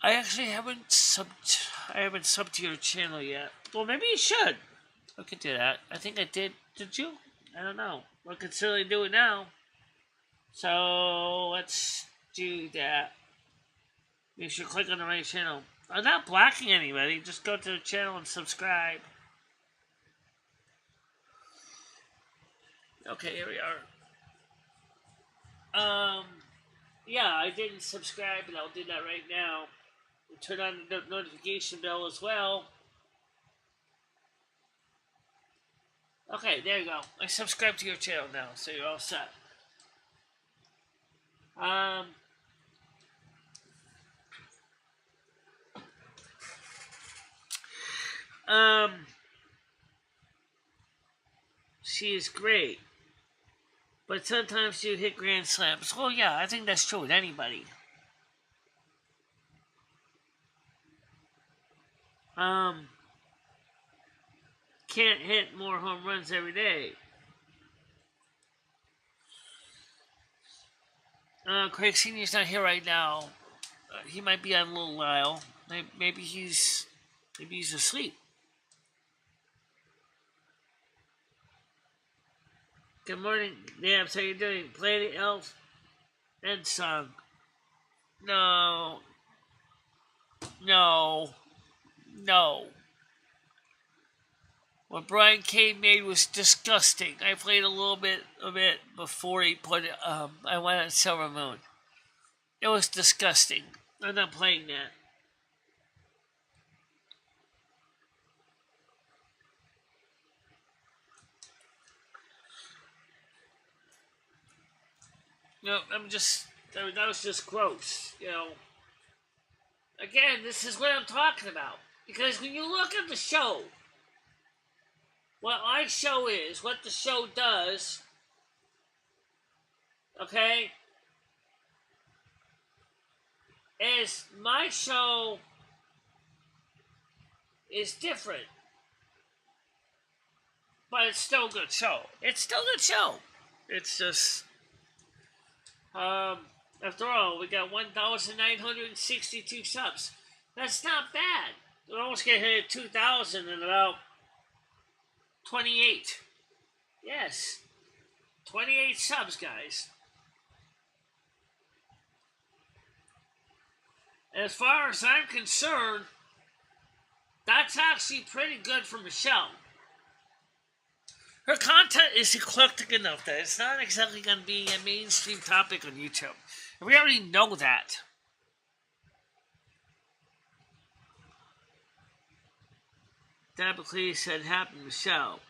[SPEAKER 1] actually haven't subbed to your channel yet. Well, maybe you should. I could do that. I think I did. Did you? I don't know. I could certainly do it now. So let's do that. You should click on the right channel. I'm not blocking anybody. Just go to the channel and subscribe. Okay, here we are. Yeah, I didn't subscribe, and I'll do that right now. Turn on the notification bell as well. Okay, there you go. I subscribed to your channel now, so you're all set. Um, um, she is great, but sometimes you hit grand slams. Well, yeah, I think that's true with anybody. Um, can't hit more home runs every day. Craig Senior's not here right now. He might be on a little while. Maybe he's asleep. Good morning, Nabs. How you doing? Play the Elf Ed song. No, no, no. What Brian K made was disgusting. I played a little bit of it before he put it. I went on Silvermoon. It was disgusting. I'm not playing that. No, that was just gross. Again, this is what I'm talking about. Because when you look at the show, what my show is, what the show does, okay, is my show is different. But it's still a good show. It's still a good show. It's just, after all, we got 1,962 subs. That's not bad. We're almost going to hit 2,000 in about 28. Yes. 28 subs, guys. As far as I'm concerned, that's actually pretty good for Michelle. Her content is eclectic enough that it's not exactly going to be a mainstream topic on YouTube. And we already know that. Dabicles said, "Happy Michelle."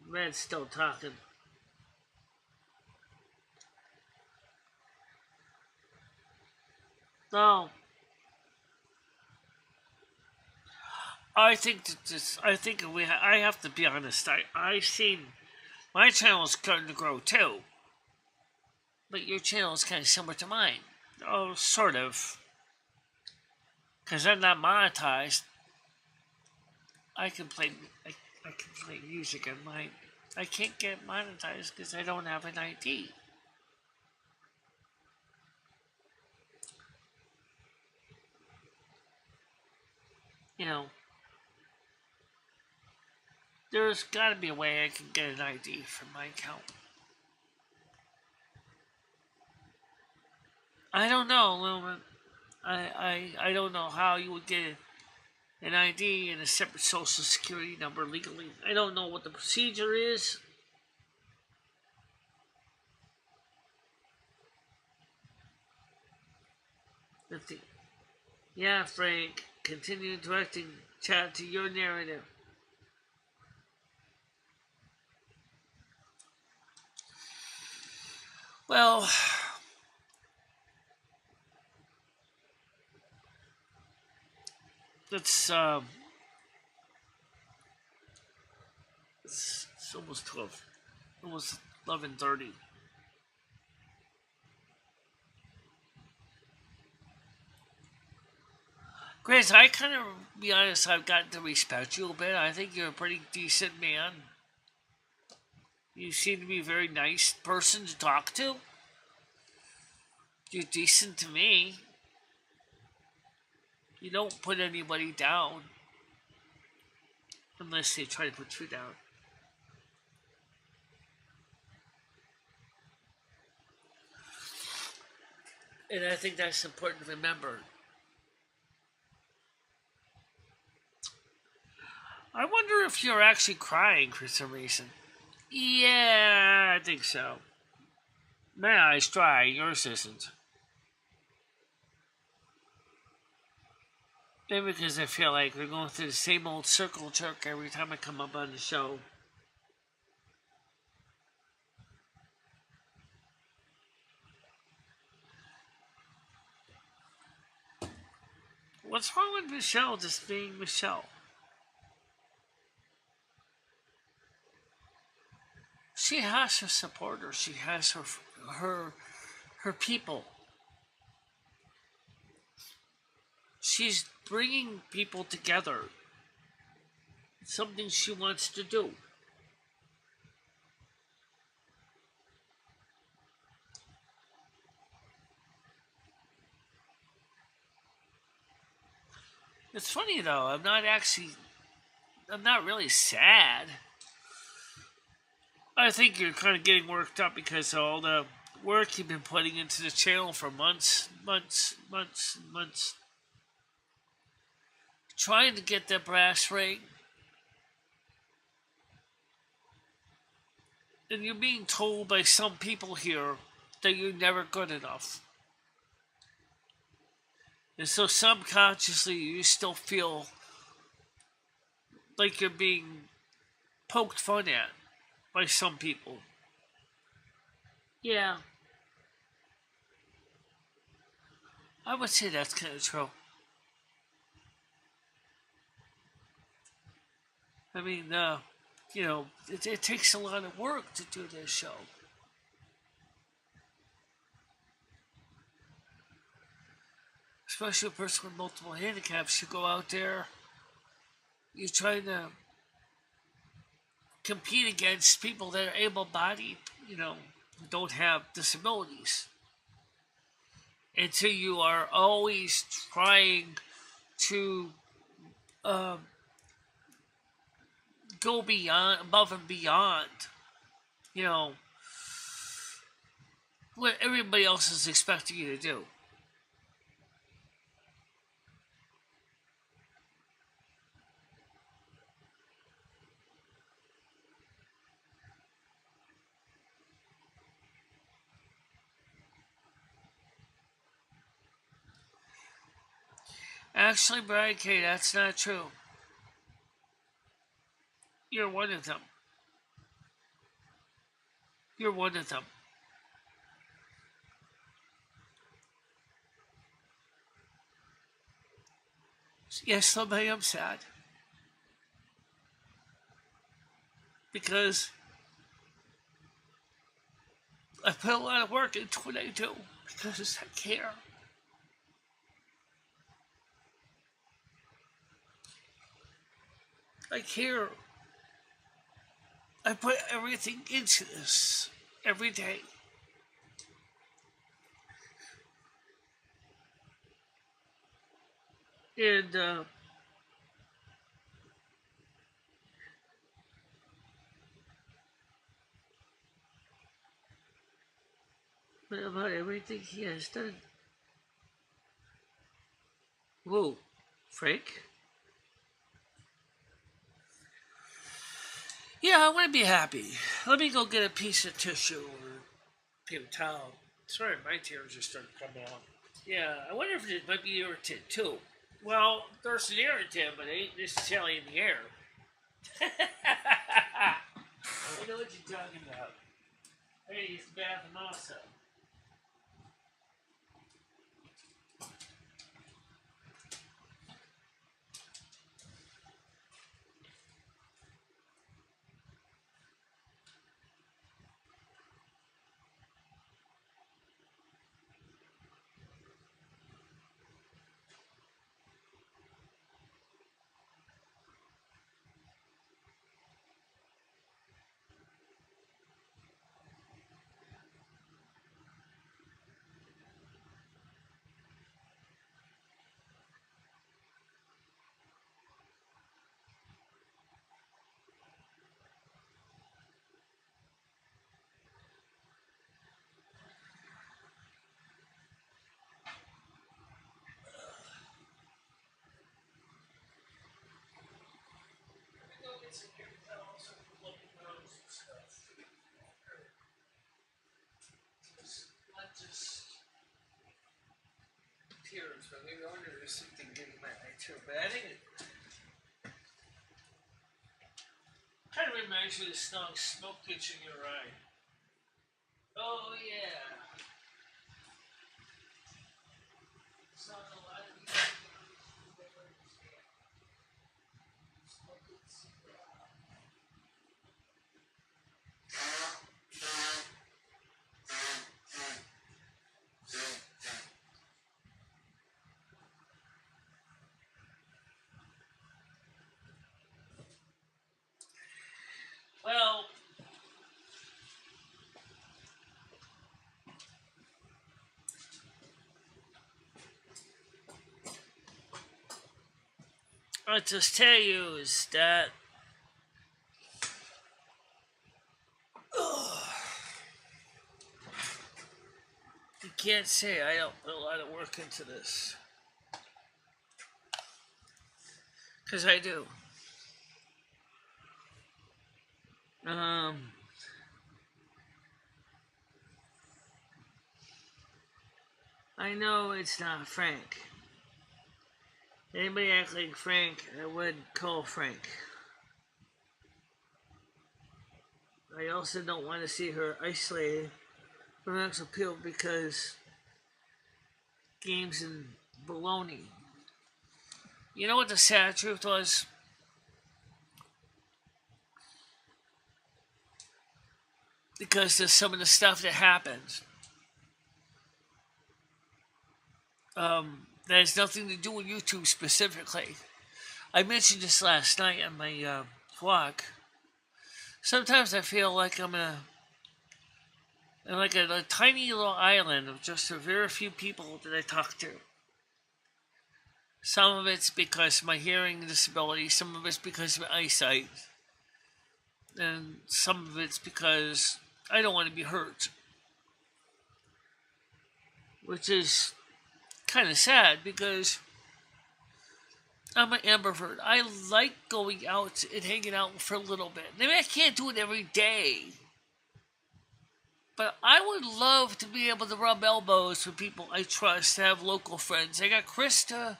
[SPEAKER 1] Red's still talking. No. I think that this. I think I have to be honest. I've seen my channel is starting to grow too, but your channel is kind of similar to mine. Oh, sort of. Because I'm not monetized. I can play. I can play music on mine. I can't get monetized because I don't have an ID. There's got to be a way I can get an ID from my account. I don't know, Lumen. I don't know how you would get an ID and a separate social security number legally. I don't know what the procedure is. Yeah, Frank. Continue directing chat to your narrative. Well, it's almost 12, almost 11:30. Grace, I kind of, be honest, I've gotten to respect you a bit. I think you're a pretty decent man. You seem to be a very nice person to talk to. You're decent to me. You don't put anybody down. Unless they try to put you down. And I think that's important to remember. I wonder if you're actually crying for some reason. Yeah, I think so. My eyes dry, yours isn't. Maybe because I feel like we're going through the same old circle jerk every time I come up on the show. What's wrong with Michelle just being Michelle? She has her supporters. She has her her people. She's bringing people together. It's something she wants to do. It's funny though. I'm not really sad. I think you're kind of getting worked up because of all the work you've been putting into the channel for months, months, trying to get that brass ring. And you're being told by some people here that you're never good enough. And so subconsciously you still feel like you're being poked fun at by some people. Yeah, I would say that's kind of true. I mean, it takes a lot of work to do this show. Especially a person with multiple handicaps. You go out there, you're trying to compete against people that are able-bodied, who don't have disabilities. And so you are always trying to um, go beyond, above and beyond, you know, what everybody else is expecting you to do. Actually, Brian K., that's not true. You're one of them. You're one of them. Yes, somebody I'm sad. Because I put a lot of work into what I do. Because I care. I care. I put everything into this every day. And about everything he has done. Whoa, Frank? Yeah, I want to be happy. Let me go get a piece of tissue or paper towel. Sorry, my tears just started coming out. Yeah, I wonder if it might be irritant too. Well, there's an irritant, but it ain't necessarily in the air. I know what you're talking about. Hey, it's Bath and also. Tears, but maybe I wonder if there's something getting my eye too. But I think it kind of reminds you of the song Smoke Gets in Your Eye. Oh, yeah. Song a lot of people don't understand. Smoke gets in your eye. Well, I'll just tell you is that you can't say I don't put a lot of work into this. Because I do. I know it's not Frank. Anybody act like Frank, I would call Frank. I also don't want to see her isolated from next appeal because games and baloney. You know what the sad truth was? Because of some of the stuff that happened. That has nothing to do with YouTube specifically. I mentioned this last night on my vlog. Sometimes I feel like I'm in a tiny little island of just a very few people that I talk to. Some of it's because of my hearing disability, some of it's because of my eyesight, and some of it's because I don't want to be hurt. Which is kind of sad because I'm an ambivert. I like going out and hanging out for a little bit. Maybe I can't do it every day. But I would love to be able to rub elbows with people I trust, to have local friends. I got Krista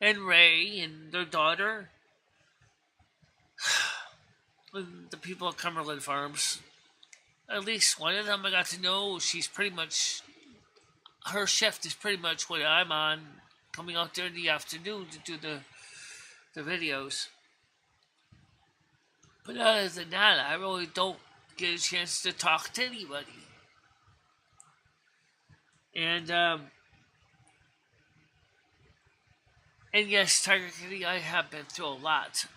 [SPEAKER 1] and Ray and their daughter. The people at Cumberland Farms. At least one of them I got to know. She's pretty much... Her shift is pretty much what I'm on. Coming out there in the afternoon to do the videos. But other than that, I really don't get a chance to talk to anybody. And yes, Tiger Kitty, I have been through a lot.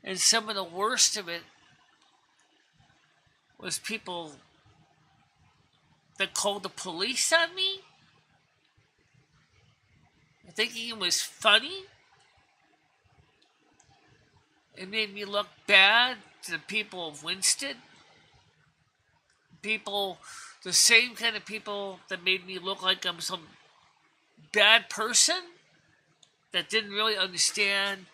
[SPEAKER 1] And some of the worst of it was people that called the police on me, thinking it was funny. It made me look bad to the people of Winston. People, the same kind of people that made me look like I'm some bad person that didn't really understand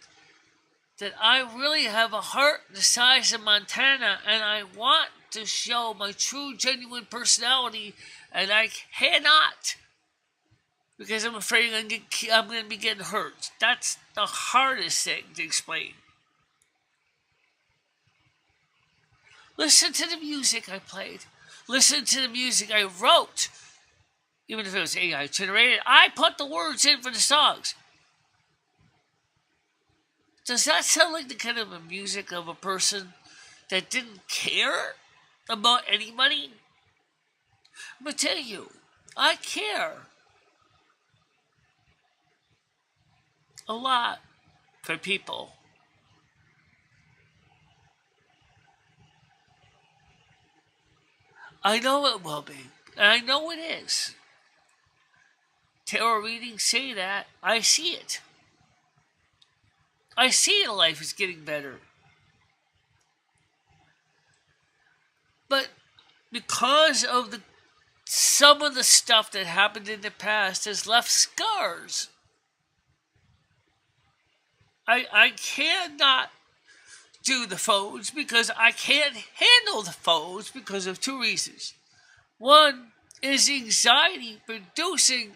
[SPEAKER 1] that I really have a heart the size of Montana and I want to show my true, genuine personality, and I cannot because I'm afraid I'm going to be getting hurt. That's the hardest thing to explain. Listen to the music I played. Listen to the music I wrote. Even if it was AI generated, I put the words in for the songs. Does that sound like the kind of a music of a person that didn't care about anybody? I'm going to tell you, I care a lot for people. I know it will be, and I know it is. Tarot readings say that. I see it. I see life is getting better. But because of some of the stuff that happened in the past has left scars. I cannot do the phones because I can't handle the phones because of two reasons. One is anxiety producing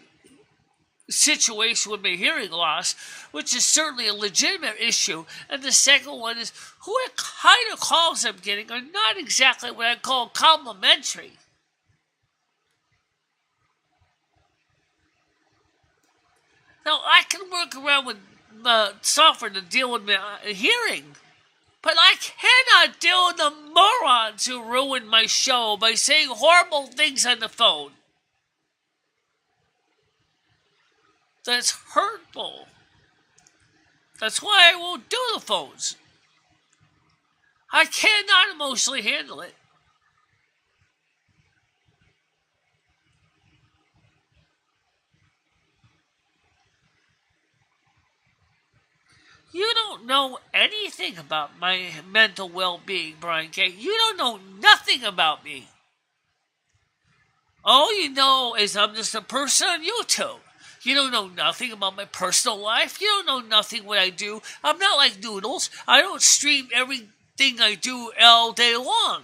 [SPEAKER 1] situation with my hearing loss, which is certainly a legitimate issue. And the second one is what kind of calls I'm getting are not exactly what I call complimentary. Now, I can work around with software to deal with my hearing, but I cannot deal with the morons who ruin my show by saying horrible things on the phone. That's hurtful. That's why I won't do the phones. I cannot emotionally handle it. You don't know anything about my mental well-being, Brian K. You don't know nothing about me. All you know is I'm just a person on YouTube. You don't know nothing about my personal life. You don't know nothing what I do. I'm not like Noodles. I don't stream everything I do all day long.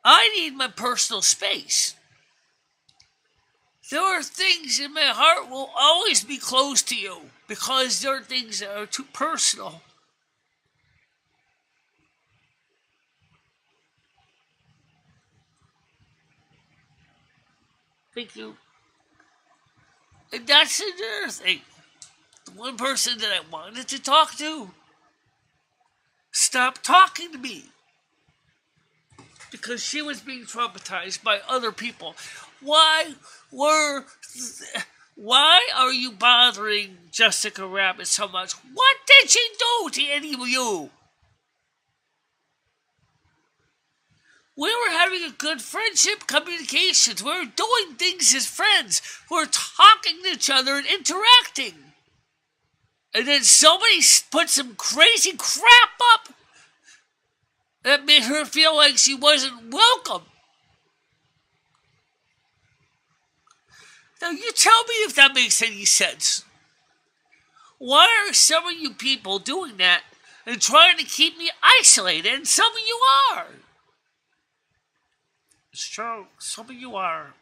[SPEAKER 1] I need my personal space. There are things in my heart will always be close to you because there are things that are too personal. Thank you. And that's another thing. The one person that I wanted to talk to stopped talking to me because she was being traumatized by other people. Why are you bothering Jessica Rabbit so much? What did she do to any of you? We were having a good friendship communications. We were doing things as friends. We were talking to each other and interacting. And then somebody put some crazy crap up that made her feel like she wasn't welcome. Now you tell me if that makes any sense. Why are some of you people doing that and trying to keep me isolated? And some of you are. It's true. Some of you are.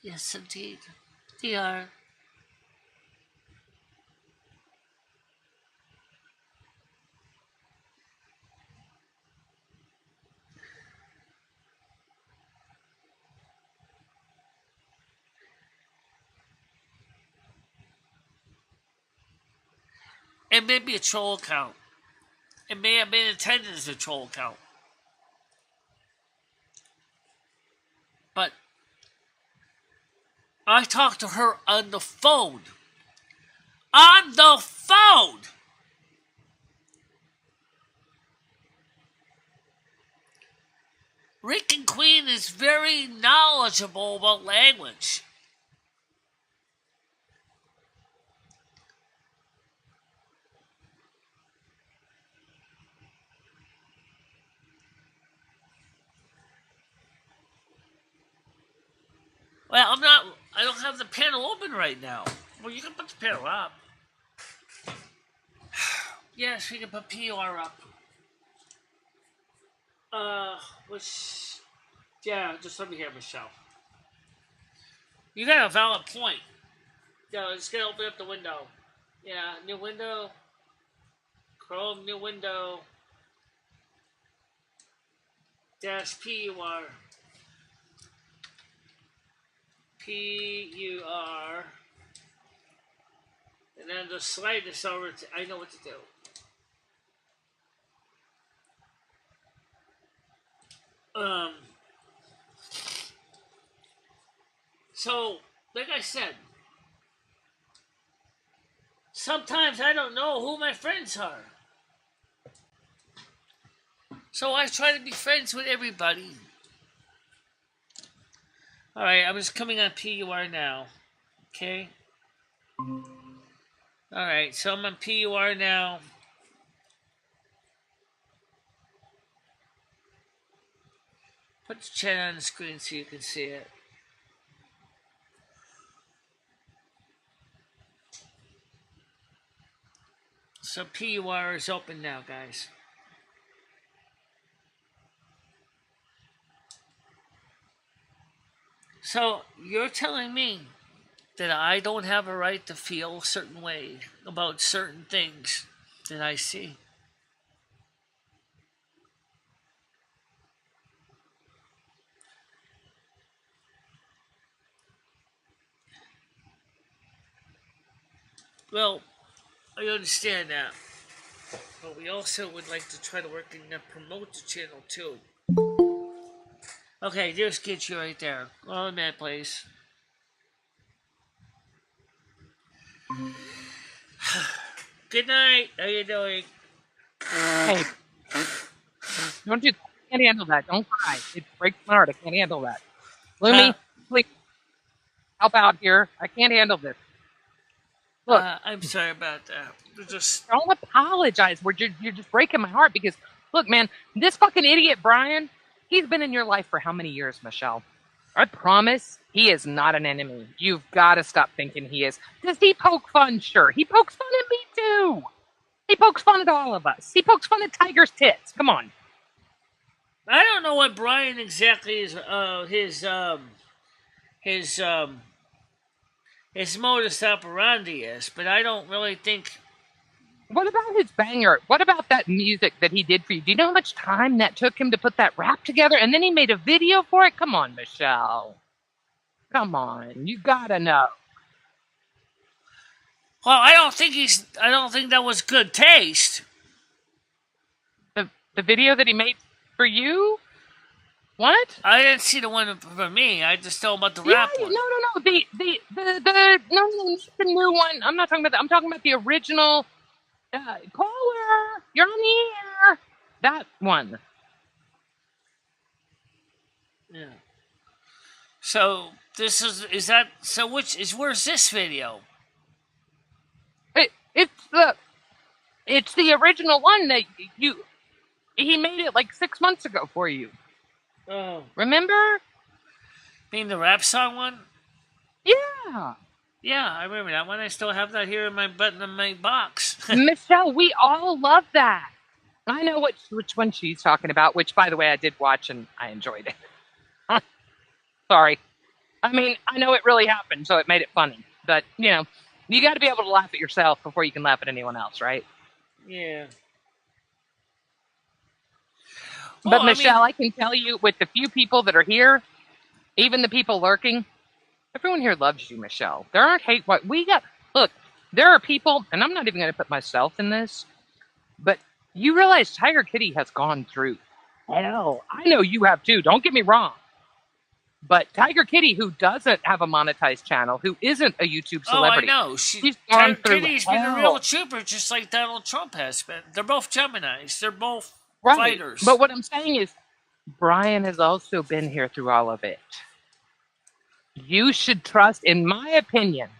[SPEAKER 1] Yes, indeed. They are. It may be a troll account. It may have been intended as a troll account. But I talked to her on the phone. On the phone! Rick and Queen is very knowledgeable about language. Well, I don't have the panel open right now. Well, you can put the panel up. Yes, we can put PUR up. Yeah, just let me hear, Michelle. You got a valid point. Yeah, let's get open up the window. Yeah, new window. Chrome, new window. Dash PUR. PUR. And then just slide this over to, I know what to do. So, like I said, sometimes I don't know who my friends are. So I try to be friends with everybody. Alright, I was coming on PUR now. Okay? Alright, so I'm on PUR now. Put the chat on the screen so you can see it. So PUR is open now, guys. So you're telling me that I don't have a right to feel a certain way about certain things that I see. Well, I understand that, but we also would like to try to work and promote the channel too. Okay, there's Kitchen right there. Go on that place. Good night. How you doing?
[SPEAKER 2] Hey, don't you? I can't handle that. Don't cry. It breaks my heart. I can't handle that.
[SPEAKER 1] Huh?
[SPEAKER 2] Lumi, please help out here. I can't handle this. Look,
[SPEAKER 1] I'm sorry about that. Just
[SPEAKER 2] don't apologize. You're just breaking my heart because, look, man, this fucking idiot Brian, he's been in your life for how many years, Michelle? I promise he is not an enemy. You've got to stop thinking he is. Does he poke fun? Sure. He pokes fun at me too. He pokes fun at all of us. He pokes fun at Tiger's tits. Come on.
[SPEAKER 1] I don't know what Brian exactly is. His his modus operandi is, but I don't really think.
[SPEAKER 2] What about his banger? What about that music that he did for you? Do you know how much time that took him to put that rap together? And then he made a video for it? Come on, Michelle. Come on. You gotta know.
[SPEAKER 1] Well, I don't think he's. I don't think that was good taste.
[SPEAKER 2] The video that he made for you? What?
[SPEAKER 1] I didn't see the one for me. I just know about the
[SPEAKER 2] Yeah,
[SPEAKER 1] rap
[SPEAKER 2] no,
[SPEAKER 1] one.
[SPEAKER 2] no. No, not the new one. I'm not talking about that. I'm talking about the original. Caller, you're on the air. That one.
[SPEAKER 1] Yeah. So this is that. So where's this video?
[SPEAKER 2] It's the original one that he made it like 6 months ago for you.
[SPEAKER 1] Oh,
[SPEAKER 2] Remember?
[SPEAKER 1] mean the rap song one?
[SPEAKER 2] Yeah.
[SPEAKER 1] Yeah, I remember that one. I still have that here in my box.
[SPEAKER 2] Michelle, we all love that. I know which one she's talking about, which, by the way, I did watch and I enjoyed it. Sorry. I mean, I know it really happened, so it made it funny. But, you got to be able to laugh at yourself before you can laugh at anyone else, right?
[SPEAKER 1] Yeah.
[SPEAKER 2] But,
[SPEAKER 1] Well,
[SPEAKER 2] Michelle, I can tell you, with the few people that are here, even the people lurking, everyone here loves you, Michelle. There aren't hate. Look, there are people, and I'm not even going to put myself in this, but you realize Tiger Kitty has gone through hell. I know you have too. Don't get me wrong. But Tiger Kitty, who doesn't have a monetized channel, who isn't a YouTube celebrity,
[SPEAKER 1] oh, I know.
[SPEAKER 2] she's gone through
[SPEAKER 1] Kitty's
[SPEAKER 2] hell.
[SPEAKER 1] been a real trooper, just like Donald Trump has been. They're both Geminis. They're both
[SPEAKER 2] Right.
[SPEAKER 1] fighters.
[SPEAKER 2] But what I'm saying is, Brian has also been here through all of it. You should trust, in my opinion,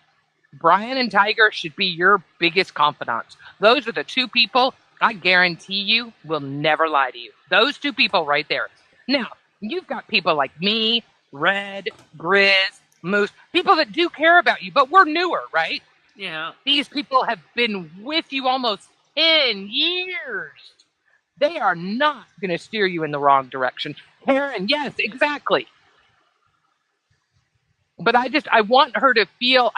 [SPEAKER 2] Brian and Tiger should be your biggest confidants. Those are the two people I guarantee you will never lie to you. Those two people right there. Now, you've got people like me, Red, Grizz, Moose, people that do care about you, but we're newer, right?
[SPEAKER 1] Yeah.
[SPEAKER 2] These people have been with you almost 10 years. They are not going to steer you in the wrong direction. Karen, yes, exactly. But I want her to feel,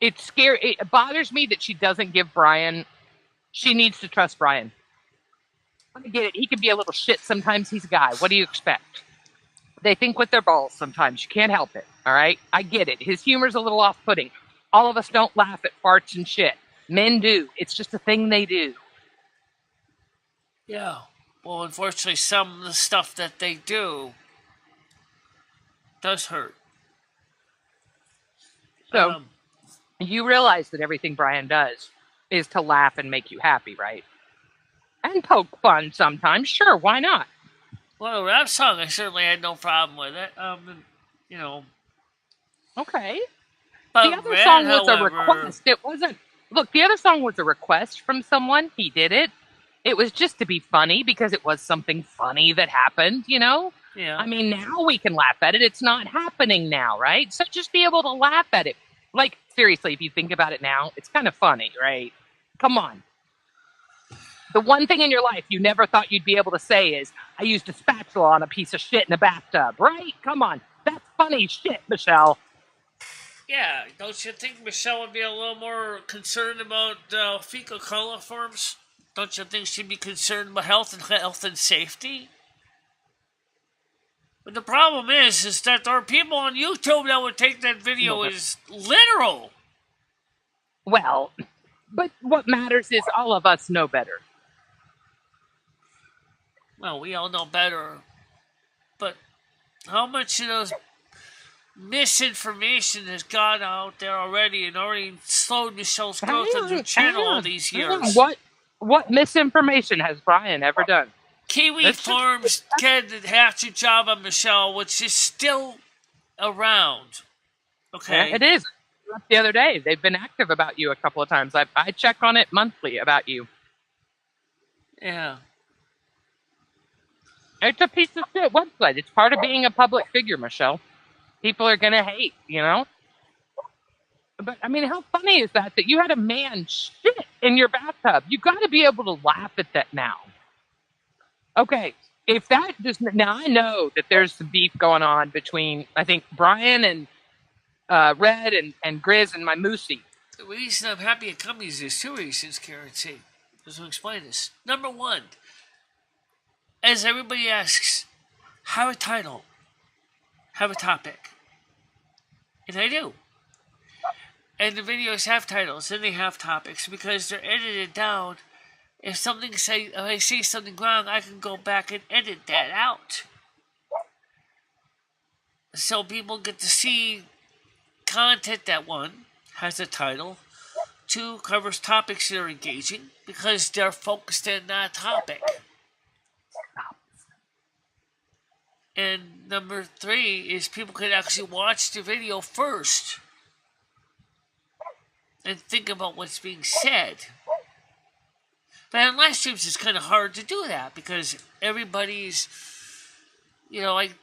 [SPEAKER 2] it's scary. It bothers me that she doesn't give Brian, she needs to trust Brian. I get it. He can be a little shit sometimes. He's a guy. What do you expect? They think with their balls sometimes. You can't help it. All right? I get it. His humor's a little off-putting. All of us don't laugh at farts and shit. Men do. It's just a thing they do.
[SPEAKER 1] Yeah. Well, unfortunately, some of the stuff that they do does hurt.
[SPEAKER 2] So, you realize that everything Brian does is to laugh and make you happy, right? And poke fun sometimes. Sure, why not?
[SPEAKER 1] Well, the rap song, I certainly had no problem with it.
[SPEAKER 2] Okay.
[SPEAKER 1] But
[SPEAKER 2] The other
[SPEAKER 1] Red,
[SPEAKER 2] song was a
[SPEAKER 1] however,
[SPEAKER 2] request. It wasn't. Look, the other song was a request from someone. He did it. It was just to be funny because it was something funny that happened,
[SPEAKER 1] Yeah.
[SPEAKER 2] I mean, now we can laugh at it. It's not happening now, right? So just be able to laugh at it. Like, seriously, if you think about it now, it's kind of funny, right? Come on. The one thing in your life you never thought you'd be able to say is, I used a spatula on a piece of shit in a bathtub, right? Come on. That's funny shit, Michelle.
[SPEAKER 1] Yeah, don't you think Michelle would be a little more concerned about fecal coliforms? Don't you think she'd be concerned about health and safety? But the problem is that there are people on YouTube that would take that video as literal.
[SPEAKER 2] Well, but what matters is all of us know better.
[SPEAKER 1] Well, we all know better. But how much of those misinformation has gone out there already and already slowed Michelle's growth of her channel all these years?
[SPEAKER 2] What misinformation has Brian ever done?
[SPEAKER 1] Kiwi Farms did a hatchet job on Michelle, which is still around. Okay.
[SPEAKER 2] Yeah, it is. The other day, they've been active about you a couple of times. I check on it monthly about you.
[SPEAKER 1] Yeah.
[SPEAKER 2] It's a piece of shit website. It's part of being a public figure, Michelle. People are going to hate, you know? But, I mean, how funny is that you had a man shit in your bathtub? You got to be able to laugh at that now. Okay, if that does... Now, I know that there's some beef going on between, I think, Brian and Red and Grizz and my Moosey.
[SPEAKER 1] The reason I'm happy at companies is two reasons, Karen C. Just to explain this. Number one, as everybody asks, have a title, have a topic. And I do. And the videos have titles and they have topics because they're edited down. If I say something wrong, I can go back and edit that out. So people get to see content that, one, has a title, two, covers topics that are engaging because they're focused in that topic. And number three is people can actually watch the video first and think about what's being said. But on live streams, it's kind of hard to do that because everybody's, like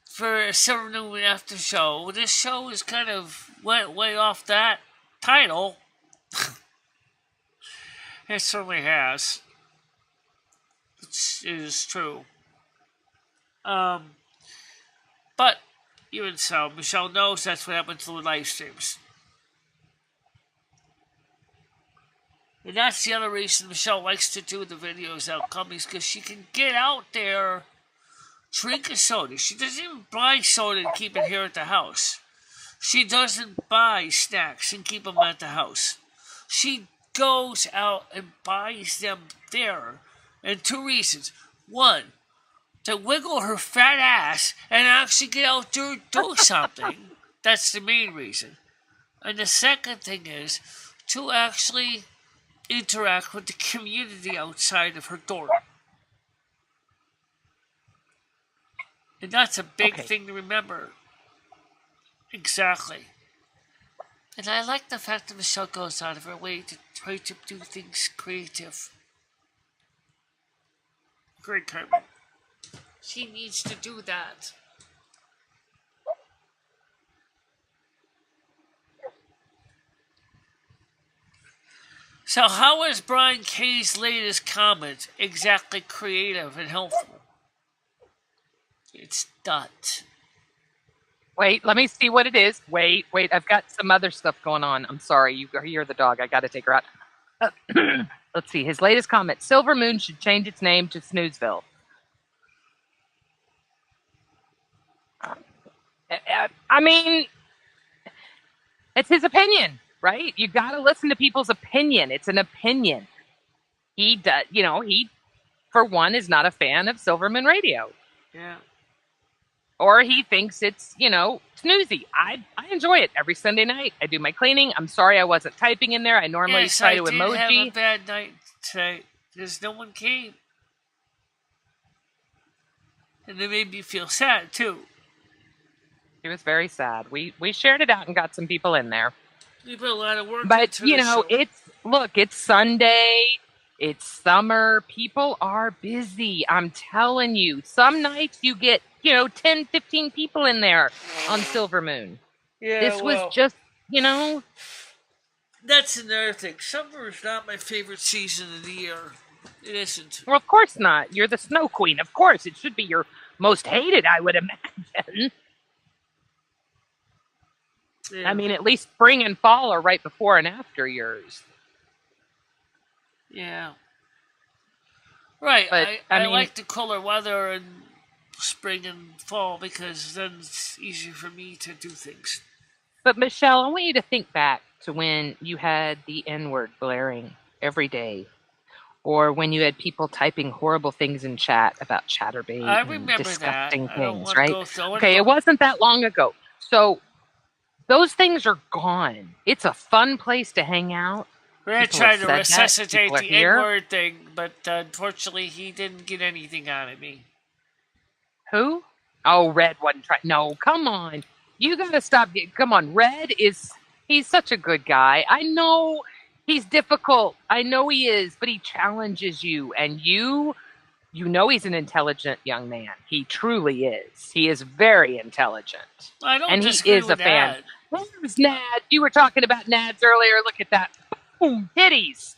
[SPEAKER 1] for a Silvermoon Aftershow, this show is kind of went way off that title. It certainly has. It is true. But even so, Michelle knows that's what happens to the live streams. And that's the other reason Michelle likes to do the videos out companies, because she can get out there, drink a soda. She doesn't even buy soda and keep it here at the house. She doesn't buy snacks and keep them at the house. She goes out and buys them there. And two reasons. One, to wiggle her fat ass and actually get out there and do something. That's the main reason. And the second thing is to actually interact with the community outside of her door. And that's a big thing to remember. Exactly. And I like the fact that Michelle goes out of her way to try to do things creative. Great, Carmen. She needs to do that. So how is Brian K's latest comment exactly creative and helpful? It's not.
[SPEAKER 2] Wait, let me see what it is. Wait, I've got some other stuff going on. I'm sorry, you're the dog. I got to take her out. Let's see, his latest comment. Silvermoon should change its name to Snoozeville. I mean, it's his opinion, right? You got to listen to people's opinion. It's an opinion. He does, he, for one, is not a fan of Silvermoon Radio.
[SPEAKER 1] Yeah.
[SPEAKER 2] Or he thinks it's, snoozy. I enjoy it every Sunday night. I do my cleaning. I'm sorry I wasn't typing in there. I normally try to emoji.
[SPEAKER 1] I did have a bad night today because no one came. And it made me feel sad, too.
[SPEAKER 2] It was very sad. We shared it out and got some people in there.
[SPEAKER 1] We put a lot of work
[SPEAKER 2] but,
[SPEAKER 1] into it.
[SPEAKER 2] It's Sunday. It's summer. People are busy. I'm telling you. Some nights you get, 10, 15 people in there on Silvermoon.
[SPEAKER 1] Yeah,
[SPEAKER 2] this was just,
[SPEAKER 1] That's another thing. Summer is not my favorite season of the year. It isn't.
[SPEAKER 2] Well, of course not. You're the Snow Queen. Of course, it should be your most hated, I would imagine.
[SPEAKER 1] Yeah.
[SPEAKER 2] I mean, at least spring and fall are right before and after yours.
[SPEAKER 1] Yeah. Right.
[SPEAKER 2] But
[SPEAKER 1] I
[SPEAKER 2] mean,
[SPEAKER 1] like the cooler weather in spring and fall because then it's easier for me to do things.
[SPEAKER 2] but Michelle, I want you to think back to when you had the N word blaring every day, or when you had people typing horrible things in chat about
[SPEAKER 1] I
[SPEAKER 2] Chatterbait and
[SPEAKER 1] remember that.
[SPEAKER 2] disgusting
[SPEAKER 1] I don't
[SPEAKER 2] things,
[SPEAKER 1] want to
[SPEAKER 2] right?
[SPEAKER 1] go through.
[SPEAKER 2] Okay, it wasn't that long ago. So those things are gone. It's a fun place to hang out.
[SPEAKER 1] We're going to
[SPEAKER 2] People
[SPEAKER 1] try
[SPEAKER 2] have
[SPEAKER 1] to
[SPEAKER 2] said that.
[SPEAKER 1] resuscitate
[SPEAKER 2] People are
[SPEAKER 1] the
[SPEAKER 2] here.
[SPEAKER 1] N-word thing, but unfortunately he didn't get anything out of me.
[SPEAKER 2] Who? Oh, Red wasn't trying. No, come on. You gotta stop. Come on. He's such a good guy. I know he's difficult. I know he is, but he challenges you. And you know he's an intelligent young man. He truly is. He is very intelligent.
[SPEAKER 1] I don't
[SPEAKER 2] And he
[SPEAKER 1] disagree
[SPEAKER 2] is
[SPEAKER 1] with
[SPEAKER 2] a fan.
[SPEAKER 1] that.
[SPEAKER 2] Where's Nad? You were talking about Nads earlier. Look at that. Boom. Titties.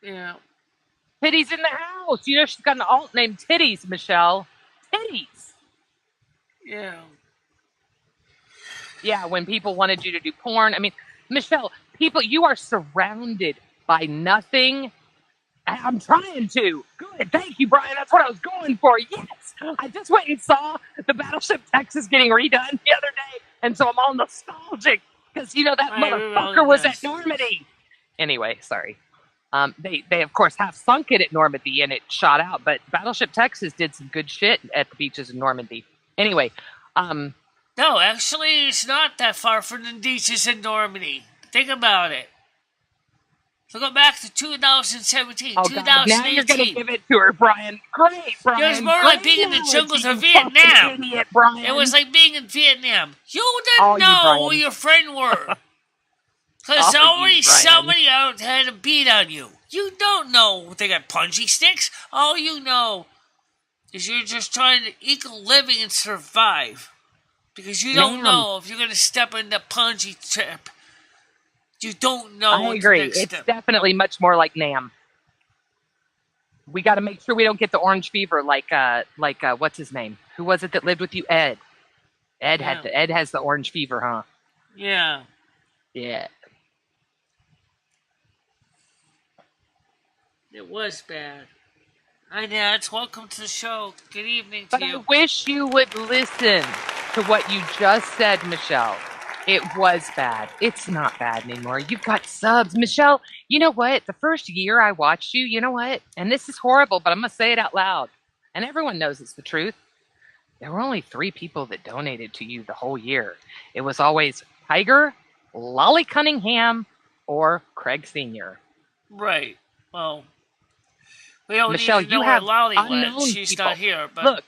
[SPEAKER 1] Yeah.
[SPEAKER 2] Titties in the house. You know she's got an alt named Titties, Michelle. Titties.
[SPEAKER 1] Yeah.
[SPEAKER 2] Yeah, when people wanted you to do porn. I mean, Michelle, you are surrounded by nothing. I'm trying to. Good. Thank you, Brian. That's what I was going for. Yes. I just went and saw the Battleship Texas getting redone the other day. And so I'm all nostalgic because, that motherfucker was at Normandy. Anyway, sorry. They of course have sunk it at Normandy and it shot out, but Battleship Texas did some good shit at the beaches of Normandy. Anyway,
[SPEAKER 1] no, actually, it's not that far from the beaches in Normandy. Think about it. So go back to 2017,
[SPEAKER 2] oh
[SPEAKER 1] 2018.
[SPEAKER 2] God, now you're going to give it to her, Brian. Great, Brian.
[SPEAKER 1] It was more like being in the jungles of Vietnam.
[SPEAKER 2] Idiot, Brian.
[SPEAKER 1] It was like being in Vietnam. You didn't know who your friend were. Because already somebody out had a beat on you. You don't know they got punchy sticks. All you know is you're just trying to eke a living and survive. Because you don't know if you're going to step in the punchy trip. You don't know.
[SPEAKER 2] I agree. It's definitely much more like Nam. We got to make sure we don't get the orange fever like what's his name? Who was it that lived with you? Ed. Ed has the orange fever, huh?
[SPEAKER 1] Yeah.
[SPEAKER 2] Yeah.
[SPEAKER 1] It was bad. Hi, Nads. Welcome to the show. Good evening to you.
[SPEAKER 2] But I wish you would listen to what you just said, Michelle. It was bad. It's not bad anymore. You've got subs. Michelle, you know what? The first year I watched you, you know what? And this is horrible, but I'm going to say it out loud. And everyone knows it's the truth. There were only 3 people that donated to you the whole year. It was always Tiger, Lolly Cunningham, or Craig Sr.
[SPEAKER 1] Right. Well, we don't
[SPEAKER 2] Michelle,
[SPEAKER 1] even know where Lolly went. She's
[SPEAKER 2] people.
[SPEAKER 1] not here. But
[SPEAKER 2] look,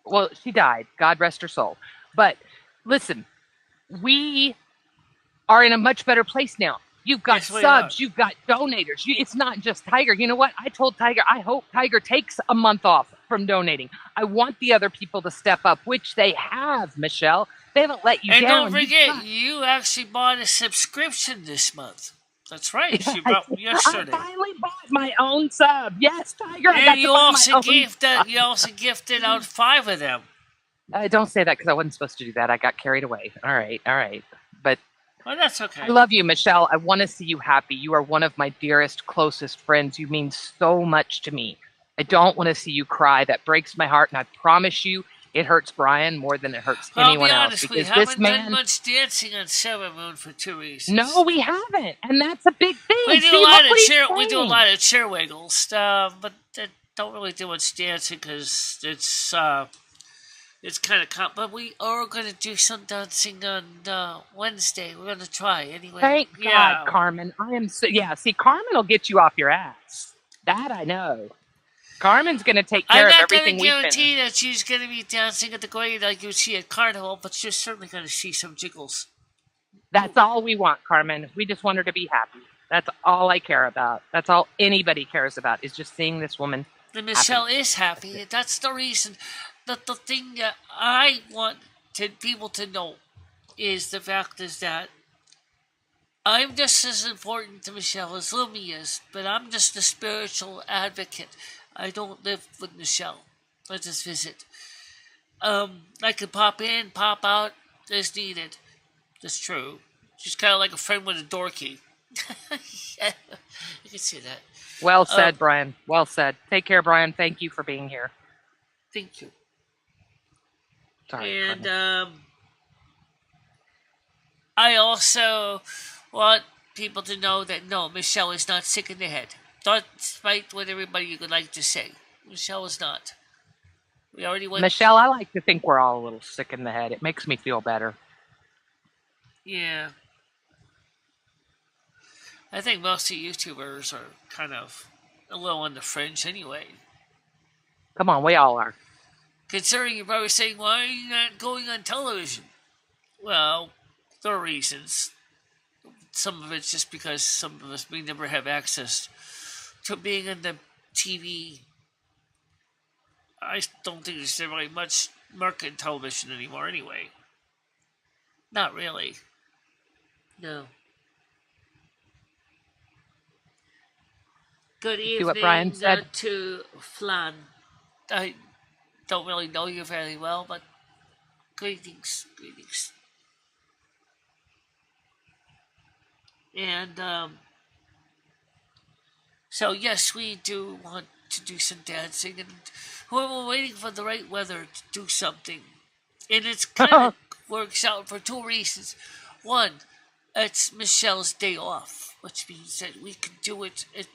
[SPEAKER 2] well, she died. God rest her soul. But listen, we are in a much better place now. You've got subs. You've got donators. It's not just Tiger. You know what? I told Tiger, I hope Tiger takes a month off from donating. I want the other people to step up, which they have, Michelle. They haven't let you down.
[SPEAKER 1] And don't forget, you actually bought a subscription this month. That's right. She bought yesterday.
[SPEAKER 2] I finally bought my own sub. Yes, Tiger.
[SPEAKER 1] And you also gifted out 5 of them.
[SPEAKER 2] Don't say that because I wasn't supposed to do that. I got carried away. All right. But
[SPEAKER 1] well, that's okay.
[SPEAKER 2] I love you, Michelle. I want to see you happy. You are one of my dearest, closest friends. You mean so much to me. I don't want to see you cry. That breaks my heart, and I promise you, it hurts Brian more than it hurts anyone else.
[SPEAKER 1] Because we haven't done much dancing on Silvermoon for 2 reasons.
[SPEAKER 2] No, we haven't, and that's a big thing.
[SPEAKER 1] We do a lot of chair wiggles, but don't really do much dancing because it's kind of but we are going to do some dancing on Wednesday. We're going to try anyway.
[SPEAKER 2] Thank God, Carmen. See, Carmen will get you off your ass. That I know. Carmen's going to take care of everything we've been.
[SPEAKER 1] I'm not going to guarantee that she's going to be dancing at the grade like you see at Carnival, but she's certainly going to see some jiggles.
[SPEAKER 2] That's all we want, Carmen. We just want her to be happy. That's all I care about. That's all anybody cares about is just seeing this woman
[SPEAKER 1] And Michelle is happy. That's the reason. The thing that I want people to know is the fact is that I'm just as important to Michelle as Lumi is, but I'm just a spiritual advocate. I don't live with Michelle. I just visit. I could pop in, pop out as needed. That's true. She's kind of like a friend with a door key. Yeah, I can see that.
[SPEAKER 2] Well said, Brian. Well said. Take care, Brian. Thank you for being here.
[SPEAKER 1] Thank you.
[SPEAKER 2] Sorry.
[SPEAKER 1] And I also want people to know that no, Michelle is not sick in the head. Despite what everybody would like to say, Michelle is not. We already went.
[SPEAKER 2] Michelle, I like to think we're all a little sick in the head. It makes me feel better.
[SPEAKER 1] Yeah. I think most of YouTubers are kind of a little on the fringe anyway.
[SPEAKER 2] Come on, we all are.
[SPEAKER 1] Considering you're probably saying, why are you not going on television? Well, there are reasons. Some of it's just because some of us may never have access to being on the TV. I don't think there's really much market in television anymore anyway. Not really. No. Good evening.
[SPEAKER 2] See what Brian said?
[SPEAKER 1] To Flan. I don't really know you very well, but greetings. And so yes, we do want to do some dancing, and we're waiting for the right weather to do something. And it's kind of works out for two reasons. One, it's Michelle's day off, which means that we can do it and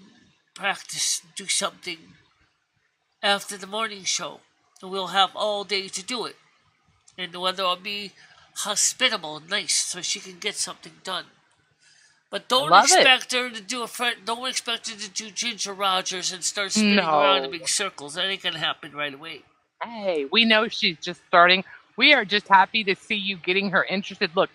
[SPEAKER 1] practice, do something after the morning show. And we'll have all day to do it. And the weather will be hospitable and nice so she can get something done. But don't expect her to do don't expect her to do Ginger Rogers and start spinning around in big circles. That ain't gonna happen right away.
[SPEAKER 2] Hey, we know she's just starting. We are just happy to see you getting her interested. Look,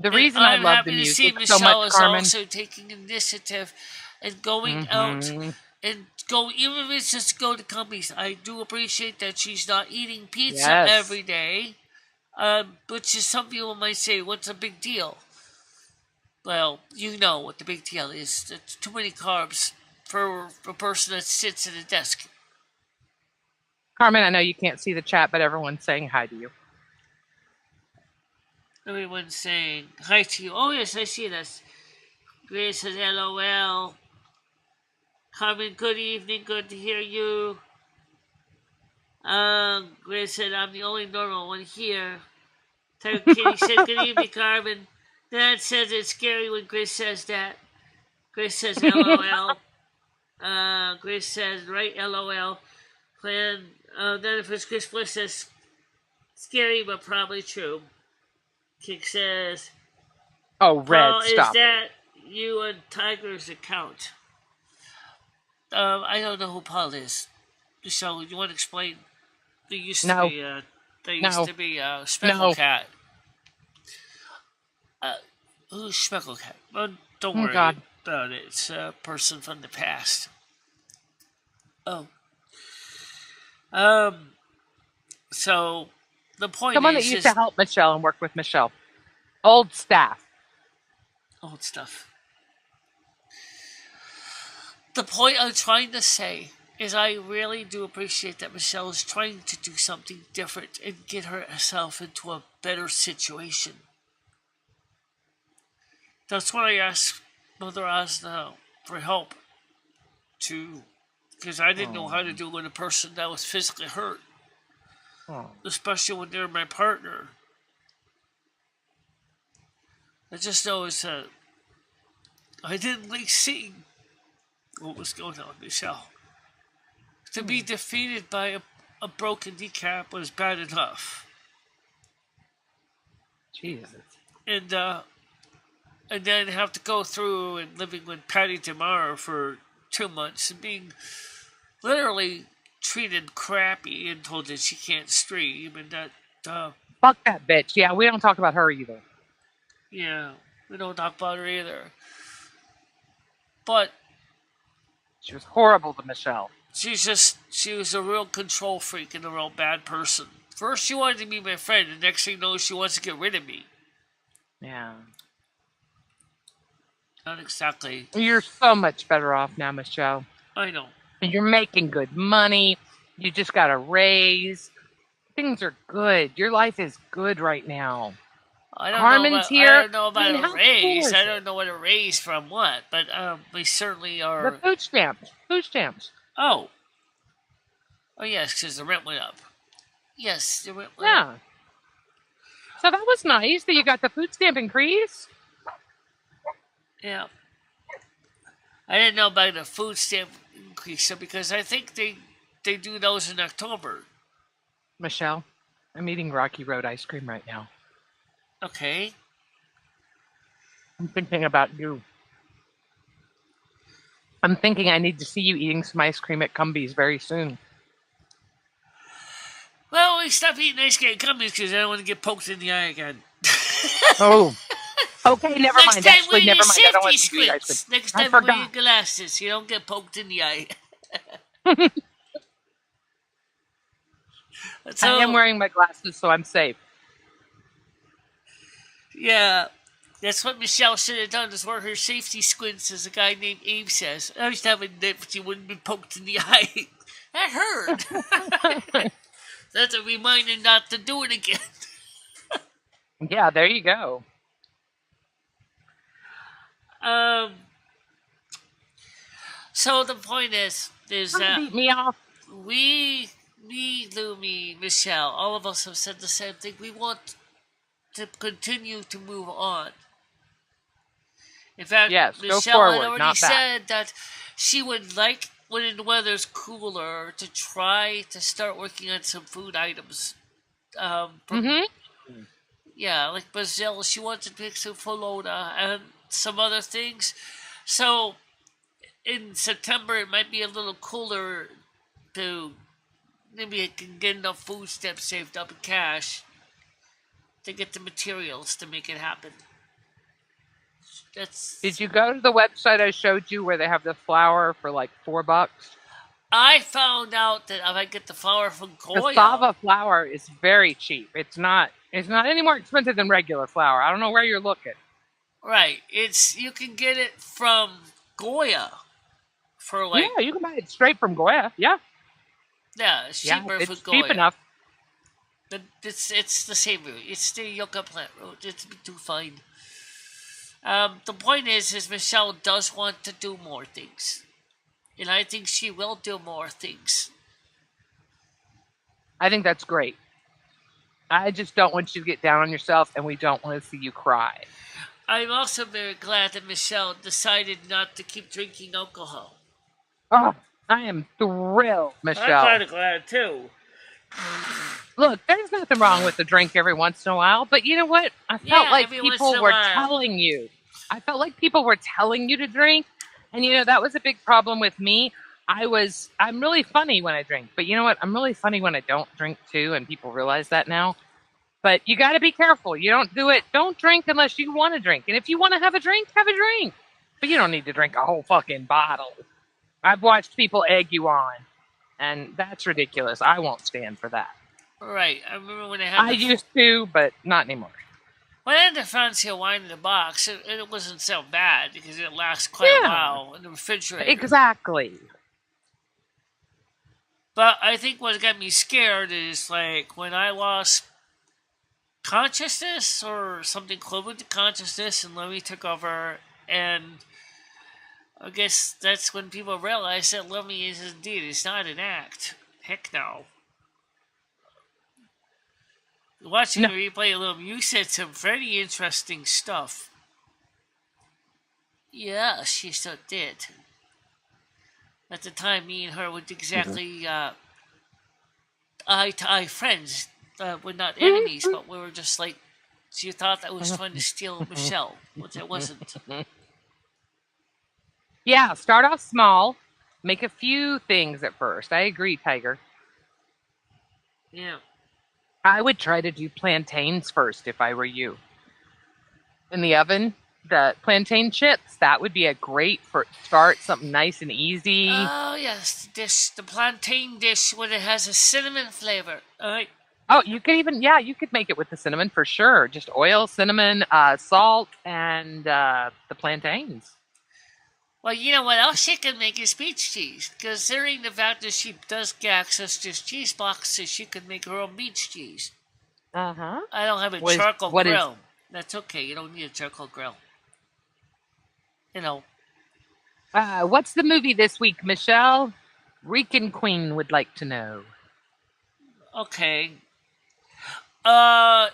[SPEAKER 2] the reason I love the music so much, Carmen,
[SPEAKER 1] is also taking initiative and going out and go, even if it's just go to companies. I do appreciate that she's not eating pizza every day, which is some people might say, "What's a big deal?" Well, you know what the big deal is. It's too many carbs for a person that sits at a desk.
[SPEAKER 2] Carmen, I know you can't see the chat, but everyone's saying hi to you.
[SPEAKER 1] Everyone's saying hi to you. Oh, yes, I see this. Grace says LOL. Carmen, good evening. Good to hear you. Grace said, I'm the only normal one here. Tiger Kitty said, good evening, Carmen. Dad says it's scary when Grace says that. Grace says LOL. Grace says, right, LOL. Then if it's Chris Bliss says, scary but probably true. Kick says,
[SPEAKER 2] oh, Red, stop.
[SPEAKER 1] Is that you and Tiger's account? I don't know who Paul is. So, you want to explain? There used to be Speckle Cat. Who's Speckle Cat? Well, don't worry about it. It's a person from the past. Oh. So, the point
[SPEAKER 2] someone that used to help Michelle and work with Michelle. Old staff.
[SPEAKER 1] Old stuff. The point I'm trying to say is I really do appreciate that Michelle is trying to do something different and get herself into a better situation. That's what I asked Mother Osna for help to, because I didn't know how to do it with a person that was physically hurt. Especially when they're my partner. I just know I didn't like seeing what was going on with Michelle. To be defeated by a broken kneecap was bad enough.
[SPEAKER 2] Jesus.
[SPEAKER 1] And then have to go through and living with Patty DeMar for 2 months and being literally treated crappy and told that she can't stream and that
[SPEAKER 2] fuck that bitch. Yeah, we don't talk about her either.
[SPEAKER 1] Yeah, we don't talk about her either. But
[SPEAKER 2] she was horrible to Michelle.
[SPEAKER 1] She was a real control freak and a real bad person. First she wanted to be my friend, and next thing you know she wants to get rid of me.
[SPEAKER 2] Yeah.
[SPEAKER 1] Not exactly.
[SPEAKER 2] You're so much better off now, Michelle.
[SPEAKER 1] I know.
[SPEAKER 2] You're making good money. You just got a raise. Things are good. Your life is good right now. Carmen's
[SPEAKER 1] I
[SPEAKER 2] here.
[SPEAKER 1] don't know
[SPEAKER 2] I mean,
[SPEAKER 1] about a
[SPEAKER 2] how cool
[SPEAKER 1] raise.
[SPEAKER 2] is
[SPEAKER 1] I
[SPEAKER 2] it?
[SPEAKER 1] don't know what a raise from what, but we certainly
[SPEAKER 2] The
[SPEAKER 1] are.
[SPEAKER 2] food stamps. Food stamps.
[SPEAKER 1] Oh, oh yes, because the rent went up. Yes, the rent went up.
[SPEAKER 2] Yeah. So that was nice that you got the food stamp increase.
[SPEAKER 1] Yeah, I didn't know about the food stamp increase so because I think they do those in October.
[SPEAKER 2] Michelle, I'm eating Rocky Road ice cream right now.
[SPEAKER 1] Okay.
[SPEAKER 2] I'm thinking about you. I'm thinking I need to see you eating some ice cream at Cumby's very soon.
[SPEAKER 1] Well, we stopped eating ice cream companies because I don't want to get poked in the eye again.
[SPEAKER 2] Oh, okay, never
[SPEAKER 1] Next
[SPEAKER 2] mind.
[SPEAKER 1] time
[SPEAKER 2] Actually,
[SPEAKER 1] wear your
[SPEAKER 2] never mind. I don't want
[SPEAKER 1] safety
[SPEAKER 2] to see you eat ice cream.
[SPEAKER 1] squints. Next
[SPEAKER 2] I
[SPEAKER 1] time wear your
[SPEAKER 2] forgot.
[SPEAKER 1] glasses. You don't get poked in the eye.
[SPEAKER 2] I am
[SPEAKER 1] So,
[SPEAKER 2] wearing my glasses, so I'm safe.
[SPEAKER 1] yeah. That's what Michelle should have done, is wear her safety squints, as a guy named Abe says. I used to have a nip, but you wouldn't be poked in the eye. That hurt. That's a reminder not to do it again.
[SPEAKER 2] Yeah, there you go.
[SPEAKER 1] Um. So the point is that
[SPEAKER 2] Beat me off.
[SPEAKER 1] me, Lumi, Michelle, all of us have said the same thing. We want to continue to move on. In fact,
[SPEAKER 2] Yes, go
[SPEAKER 1] Michelle had
[SPEAKER 2] forward,
[SPEAKER 1] already
[SPEAKER 2] not back.
[SPEAKER 1] said that she would like, when the weather's cooler, to try to start working on some food items. Yeah, like Brazil. She wants to pick some Folona and some other things. So in September, it might be a little cooler to maybe I can get enough food stamps saved up in cash to get the materials to make it happen.
[SPEAKER 2] Did you go to the website I showed you where they have the flour for like $4?
[SPEAKER 1] I found out that if I get the flour from Goya,
[SPEAKER 2] Cassava flour is very cheap. It's not any more expensive than regular flour. I don't know where you're looking.
[SPEAKER 1] right? You can get it from Goya for like
[SPEAKER 2] Yeah, you can buy it straight from Goya. Yeah.
[SPEAKER 1] it's
[SPEAKER 2] Yeah,
[SPEAKER 1] cheaper for
[SPEAKER 2] it's
[SPEAKER 1] Goya.
[SPEAKER 2] cheap enough.
[SPEAKER 1] But it's the same route. It's the Yucca plant road. It's too fine. The point is Michelle does want to do more things, and I think she will do more things.
[SPEAKER 2] I think that's great. I just don't want you to get down on yourself, and we don't want to see you cry.
[SPEAKER 1] I'm also very glad that Michelle decided not to keep drinking alcohol.
[SPEAKER 2] Oh, I am thrilled, Michelle.
[SPEAKER 1] I'm kind of glad too.
[SPEAKER 2] Look, there's nothing wrong with a drink every once in a while, but you know what? I felt like
[SPEAKER 1] every once
[SPEAKER 2] people
[SPEAKER 1] in a
[SPEAKER 2] were
[SPEAKER 1] while.
[SPEAKER 2] telling you. I felt like people were telling you to drink, and you know that was a big problem with me. I'm really funny when I drink, but you know what? I'm really funny when I don't drink too, and people realize that now. But you got to be careful. You don't do it. Don't drink unless you want to drink, and if you want to have a drink, have a drink. But you don't need to drink a whole fucking bottle. I've watched people egg you on, and that's ridiculous. I won't stand for that.
[SPEAKER 1] Right. I remember when I
[SPEAKER 2] used to, but not anymore.
[SPEAKER 1] When I had the fancy wine in the box, it wasn't so bad because it lasts quite a while in the refrigerator.
[SPEAKER 2] Exactly.
[SPEAKER 1] But I think what got me scared is like when I lost consciousness or something close to consciousness and Lemmy took over, and I guess that's when people realized that Lemmy is indeed, it's not an act. Heck no. Watching the replay a little, you said some very interesting stuff. Yeah, she still did. At the time, me and her were exactly eye-to-eye friends. We're not enemies, but we were just like, she thought that was fun to steal Michelle, which it wasn't.
[SPEAKER 2] Yeah, start off small. Make a few things at first. I agree, Tiger.
[SPEAKER 1] Yeah.
[SPEAKER 2] I would try to do plantains first if I were you. In the oven, the plantain chips, that would be a great start, something nice and easy.
[SPEAKER 1] Oh, yes, the plantain dish when it has a cinnamon flavor. All right.
[SPEAKER 2] Oh, you could even, yeah, you could make it with the cinnamon for sure. Just oil, cinnamon, salt, and the plantains.
[SPEAKER 1] Well, you know what else she can make is beach cheese. Considering the fact that she does get access to cheese boxes, she could make her own beach cheese.
[SPEAKER 2] Uh huh.
[SPEAKER 1] I don't have a
[SPEAKER 2] What is
[SPEAKER 1] charcoal
[SPEAKER 2] what is?
[SPEAKER 1] grill. That's okay. You don't need a charcoal grill. You know.
[SPEAKER 2] What's the movie this week, Michelle? Rican Queen would like to know.
[SPEAKER 1] Okay.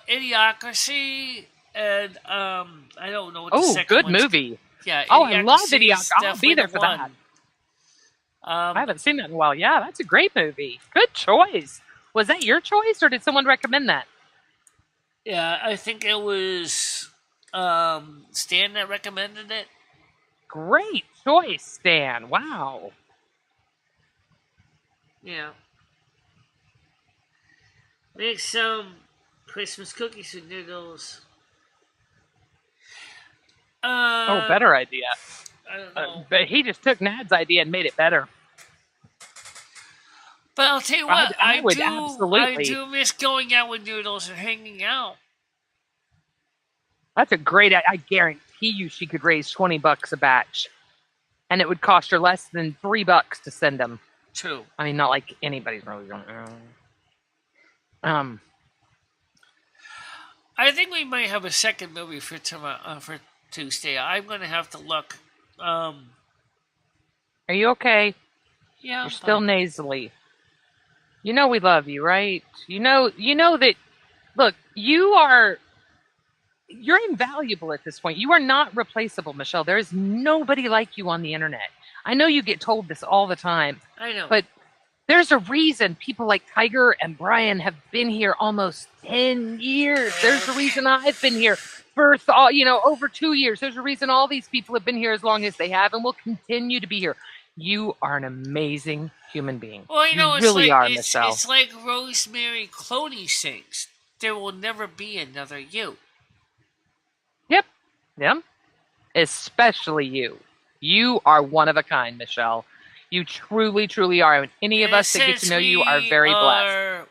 [SPEAKER 1] Idiocracy and I don't know what the
[SPEAKER 2] Oh,
[SPEAKER 1] second
[SPEAKER 2] good
[SPEAKER 1] one's.
[SPEAKER 2] movie.
[SPEAKER 1] Yeah,
[SPEAKER 2] Oh, I love
[SPEAKER 1] Idiocracy
[SPEAKER 2] Idiocracy.
[SPEAKER 1] is
[SPEAKER 2] I'll be
[SPEAKER 1] definitely
[SPEAKER 2] there
[SPEAKER 1] the
[SPEAKER 2] for that.
[SPEAKER 1] one.
[SPEAKER 2] I haven't seen that in a while. Yeah, that's a great movie. Good choice. Was that your choice, or did someone recommend that?
[SPEAKER 1] Yeah, I think it was Stan that recommended it.
[SPEAKER 2] Great choice, Stan. Wow.
[SPEAKER 1] Yeah. Make some Christmas cookies and noodles.
[SPEAKER 2] Oh,
[SPEAKER 1] Uh,
[SPEAKER 2] better idea.
[SPEAKER 1] I don't know.
[SPEAKER 2] But he just took Nad's idea and made it better.
[SPEAKER 1] But I'll tell you
[SPEAKER 2] I,
[SPEAKER 1] what,
[SPEAKER 2] I would
[SPEAKER 1] I
[SPEAKER 2] absolutely.
[SPEAKER 1] do miss going out with noodles and hanging out.
[SPEAKER 2] That's a great. I guarantee you, she could raise $20 a batch, and it would cost her less than $3 to send them.
[SPEAKER 1] True.
[SPEAKER 2] I mean, not like anybody's really going.
[SPEAKER 1] I think we might have a second movie for tomorrow, for Tuesday. I'm gonna have to look. Um,
[SPEAKER 2] Are you okay?
[SPEAKER 1] yeah,
[SPEAKER 2] You're still nasally. You know we love you, right? You know that. Look, you're invaluable at this point. You are not replaceable, Michelle. There is nobody like you on the internet. I know you get told this all the time.
[SPEAKER 1] I know.
[SPEAKER 2] But there's a reason people like Tiger and Brian have been here almost 10 years. There's a reason I've been here for over 2 years. There's a reason all these people have been here as long as they have and will continue to be here. You are an amazing human being.
[SPEAKER 1] Well,
[SPEAKER 2] you
[SPEAKER 1] it's
[SPEAKER 2] really
[SPEAKER 1] like
[SPEAKER 2] are, Michelle.
[SPEAKER 1] it's like Rosemary Clooney sings. There will never be another you.
[SPEAKER 2] Yep. Especially you. You are one of a kind, Michelle. You truly, truly are. And any of us that get to know you are very blessed.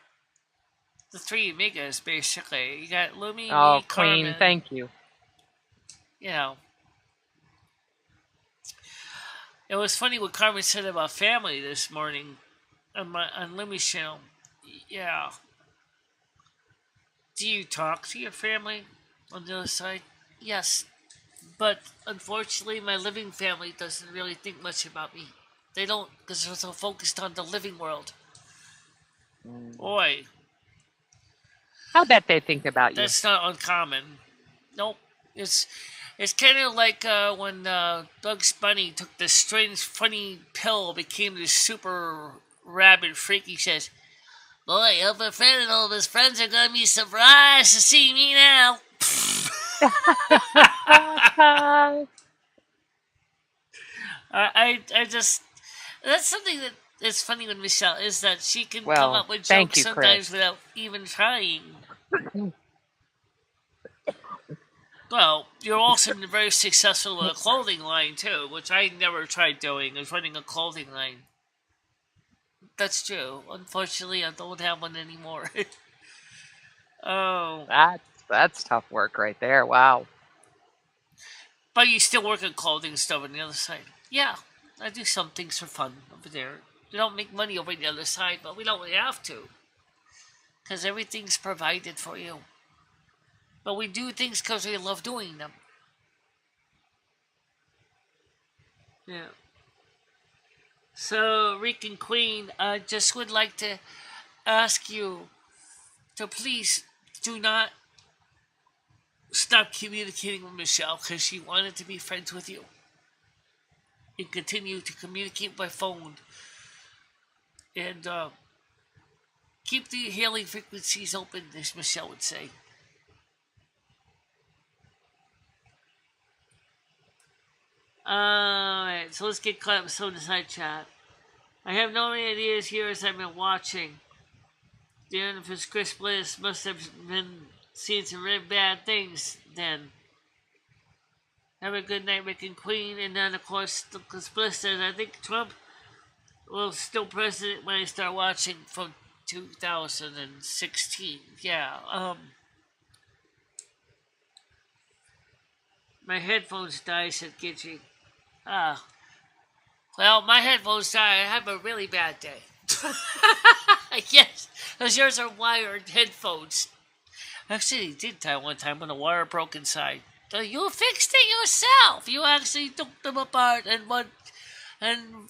[SPEAKER 1] The three amigas, basically. You got Lumi,
[SPEAKER 2] Oh,
[SPEAKER 1] me,
[SPEAKER 2] Queen,
[SPEAKER 1] Carmen.
[SPEAKER 2] thank you.
[SPEAKER 1] You know. It was funny what Carmen said about family this morning on Lumi's channel. Yeah. Do you talk to your family on the other side? Yes. But unfortunately, my living family doesn't really think much about me. They don't, because they're so focused on the living world. Boy.
[SPEAKER 2] I'll bet they think about you.
[SPEAKER 1] That's not uncommon. Nope. It's kind of like when Bugs Bunny took this strange, funny pill, became this super rabid freak. He says, "Boy, Elva Fred and all of his friends are going to be surprised to see me now." I just that's something that is funny with Michelle is that she can come up with jokes sometimes without even trying. Well, you're also very successful with a clothing line too, which I never tried doing, is running a clothing line. That's true. Unfortunately, I don't have one anymore. Oh.
[SPEAKER 2] That's tough work right there. Wow.
[SPEAKER 1] But you still work on clothing stuff on the other side. Yeah, I do some things for fun over there. We don't make money over the other side, but we don't really have to. Because everything's provided for you. But we do things because we love doing them. Yeah. So, Rick and Queen, I just would like to ask you to please do not stop communicating with Michelle because she wanted to be friends with you. And continue to communicate by phone. And keep the hailing frequencies open, as Michelle would say. Alright, so let's get caught up with some of the side chat. I have no ideas here as I've been watching. The his Chris Bliss must have been seeing some really bad things then. Have a good night, Rick and Queen. And then, of course, Chris Bliss says, I think Trump will still president when I start watching from 2016. Yeah. My headphones died, said Gidgey. Ah. Well, my headphones died. I have a really bad day. Yes, because yours are wired headphones. Actually, they did die one time when the wire broke inside. So you fixed it yourself. You actually took them apart and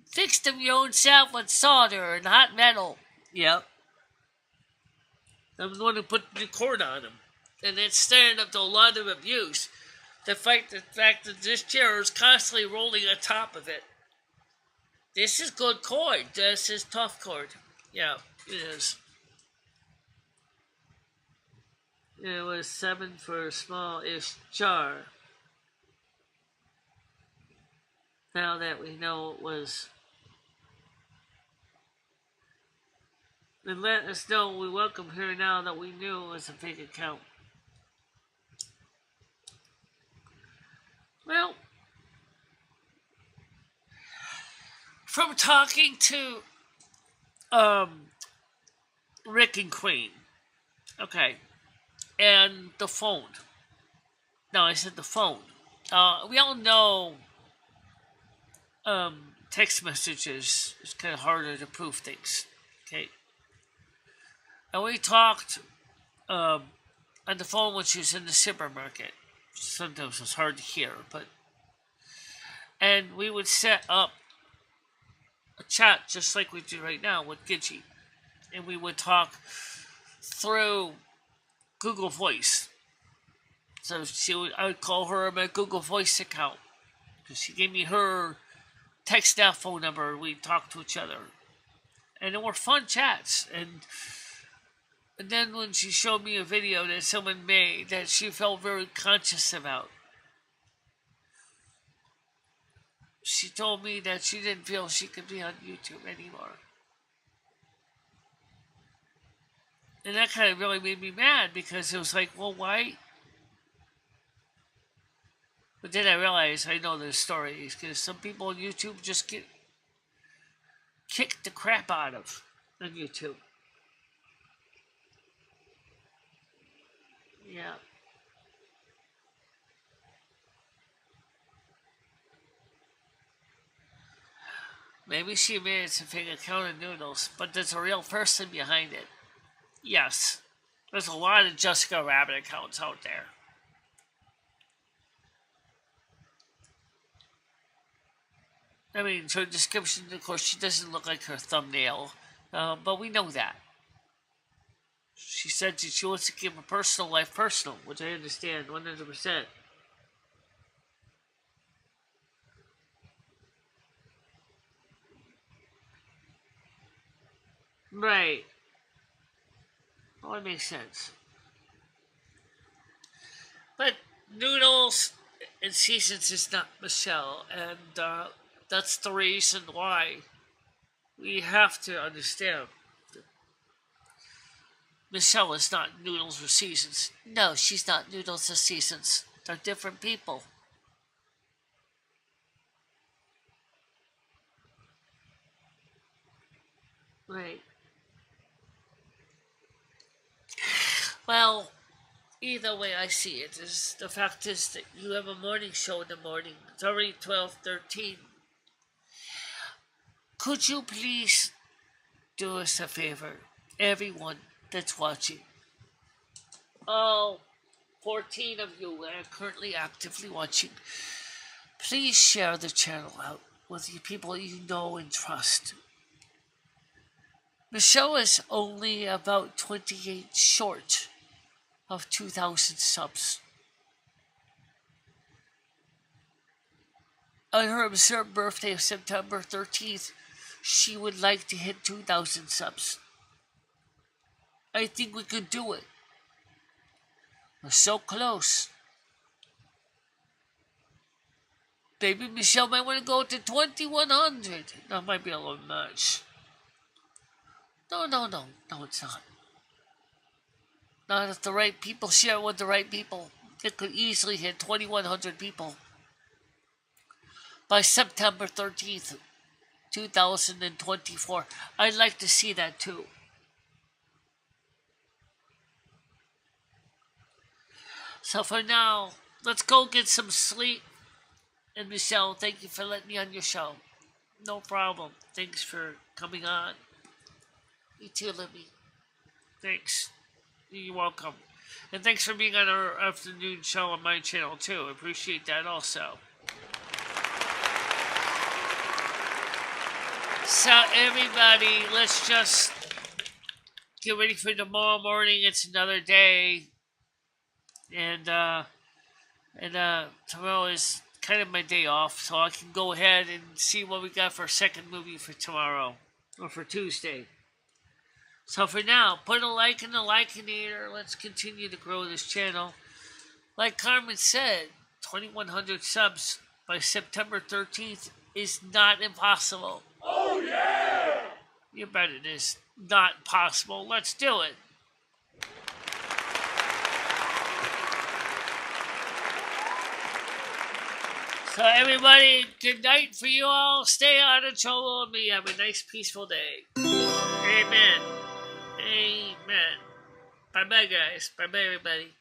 [SPEAKER 1] fixed them your own self with solder and hot metal. Yep. I'm the one who put the cord on them. And it's standing up to a lot of abuse. The fact that this chair is constantly rolling on top of it. This is good cord. This is tough cord. Yeah, it is. It was 7 for a small-ish jar. Now that we know it was... And let us know we welcome her now that we knew it was a fake account. Well, from talking to Rick and Queen, okay, and the phone. No, I said the phone. We all know text messages is kind of harder to prove things, okay? And we talked on the phone when she was in the supermarket. Sometimes it's hard to hear, but... And we would set up a chat just like we do right now with Gidgey. And we would talk through Google Voice. So I would call her on my Google Voice account. Because she gave me her text now phone number and we'd talk to each other. And they were fun chats. And then when she showed me a video that someone made that she felt very conscious about, she told me that she didn't feel she could be on YouTube anymore. And that kind of really made me mad because it was like, well, why? But then I realized I know the stories because some people on YouTube just get kicked the crap out of on YouTube. Yeah. Maybe she made it to fake account of Noodles, but there's a real person behind it. Yes. There's a lot of Jessica Rabbit accounts out there. I mean, her description, of course, she doesn't look like her thumbnail, but we know that. She said that she wants to keep her personal life personal, which I understand 100%. Right. Well, that makes sense. But Noodles and Seasons is not Michelle, and that's the reason why we have to understand. Michelle is not Noodles or Seasons. No, she's not Noodles or Seasons. They're different people. Right. Well, either way I see it is the fact is that you have a morning show in the morning. It's already 12:13. Could you please do us a favor, everyone that's watching? All 14 of you that are currently actively watching, please share the channel out with the people you know and trust. The show is only about 28 short of 2,000 subs. On her observed birthday of September 13th, she would like to hit 2,000 subs. I think we could do it. We're so close. Maybe Michelle might want to go to 2,100. That might be a little much. No, it's not. Not if the right people share with the right people. It could easily hit 2,100 people by September 13th, 2024. I'd like to see that too. So for now, let's go get some sleep. And Michelle, thank you for letting me on your show. No problem. Thanks for coming on. You too, Libby. Thanks. You're welcome. And thanks for being on our afternoon show on my channel, too. I appreciate that also. So, everybody, let's just get ready for tomorrow morning. It's another day. And tomorrow is kind of my day off, so I can go ahead and see what we got for our second movie for tomorrow. Or for Tuesday. So for now, put a like in the Likeinator. Let's continue to grow this channel. Like Carmen said, 2,100 subs by September 13th is not impossible.
[SPEAKER 3] Oh yeah!
[SPEAKER 1] You bet it is not possible. Let's do it. So everybody, good night for you all. Stay out of trouble with me. Have a nice, peaceful day. Amen. Amen. Bye-bye, guys. Bye-bye, everybody.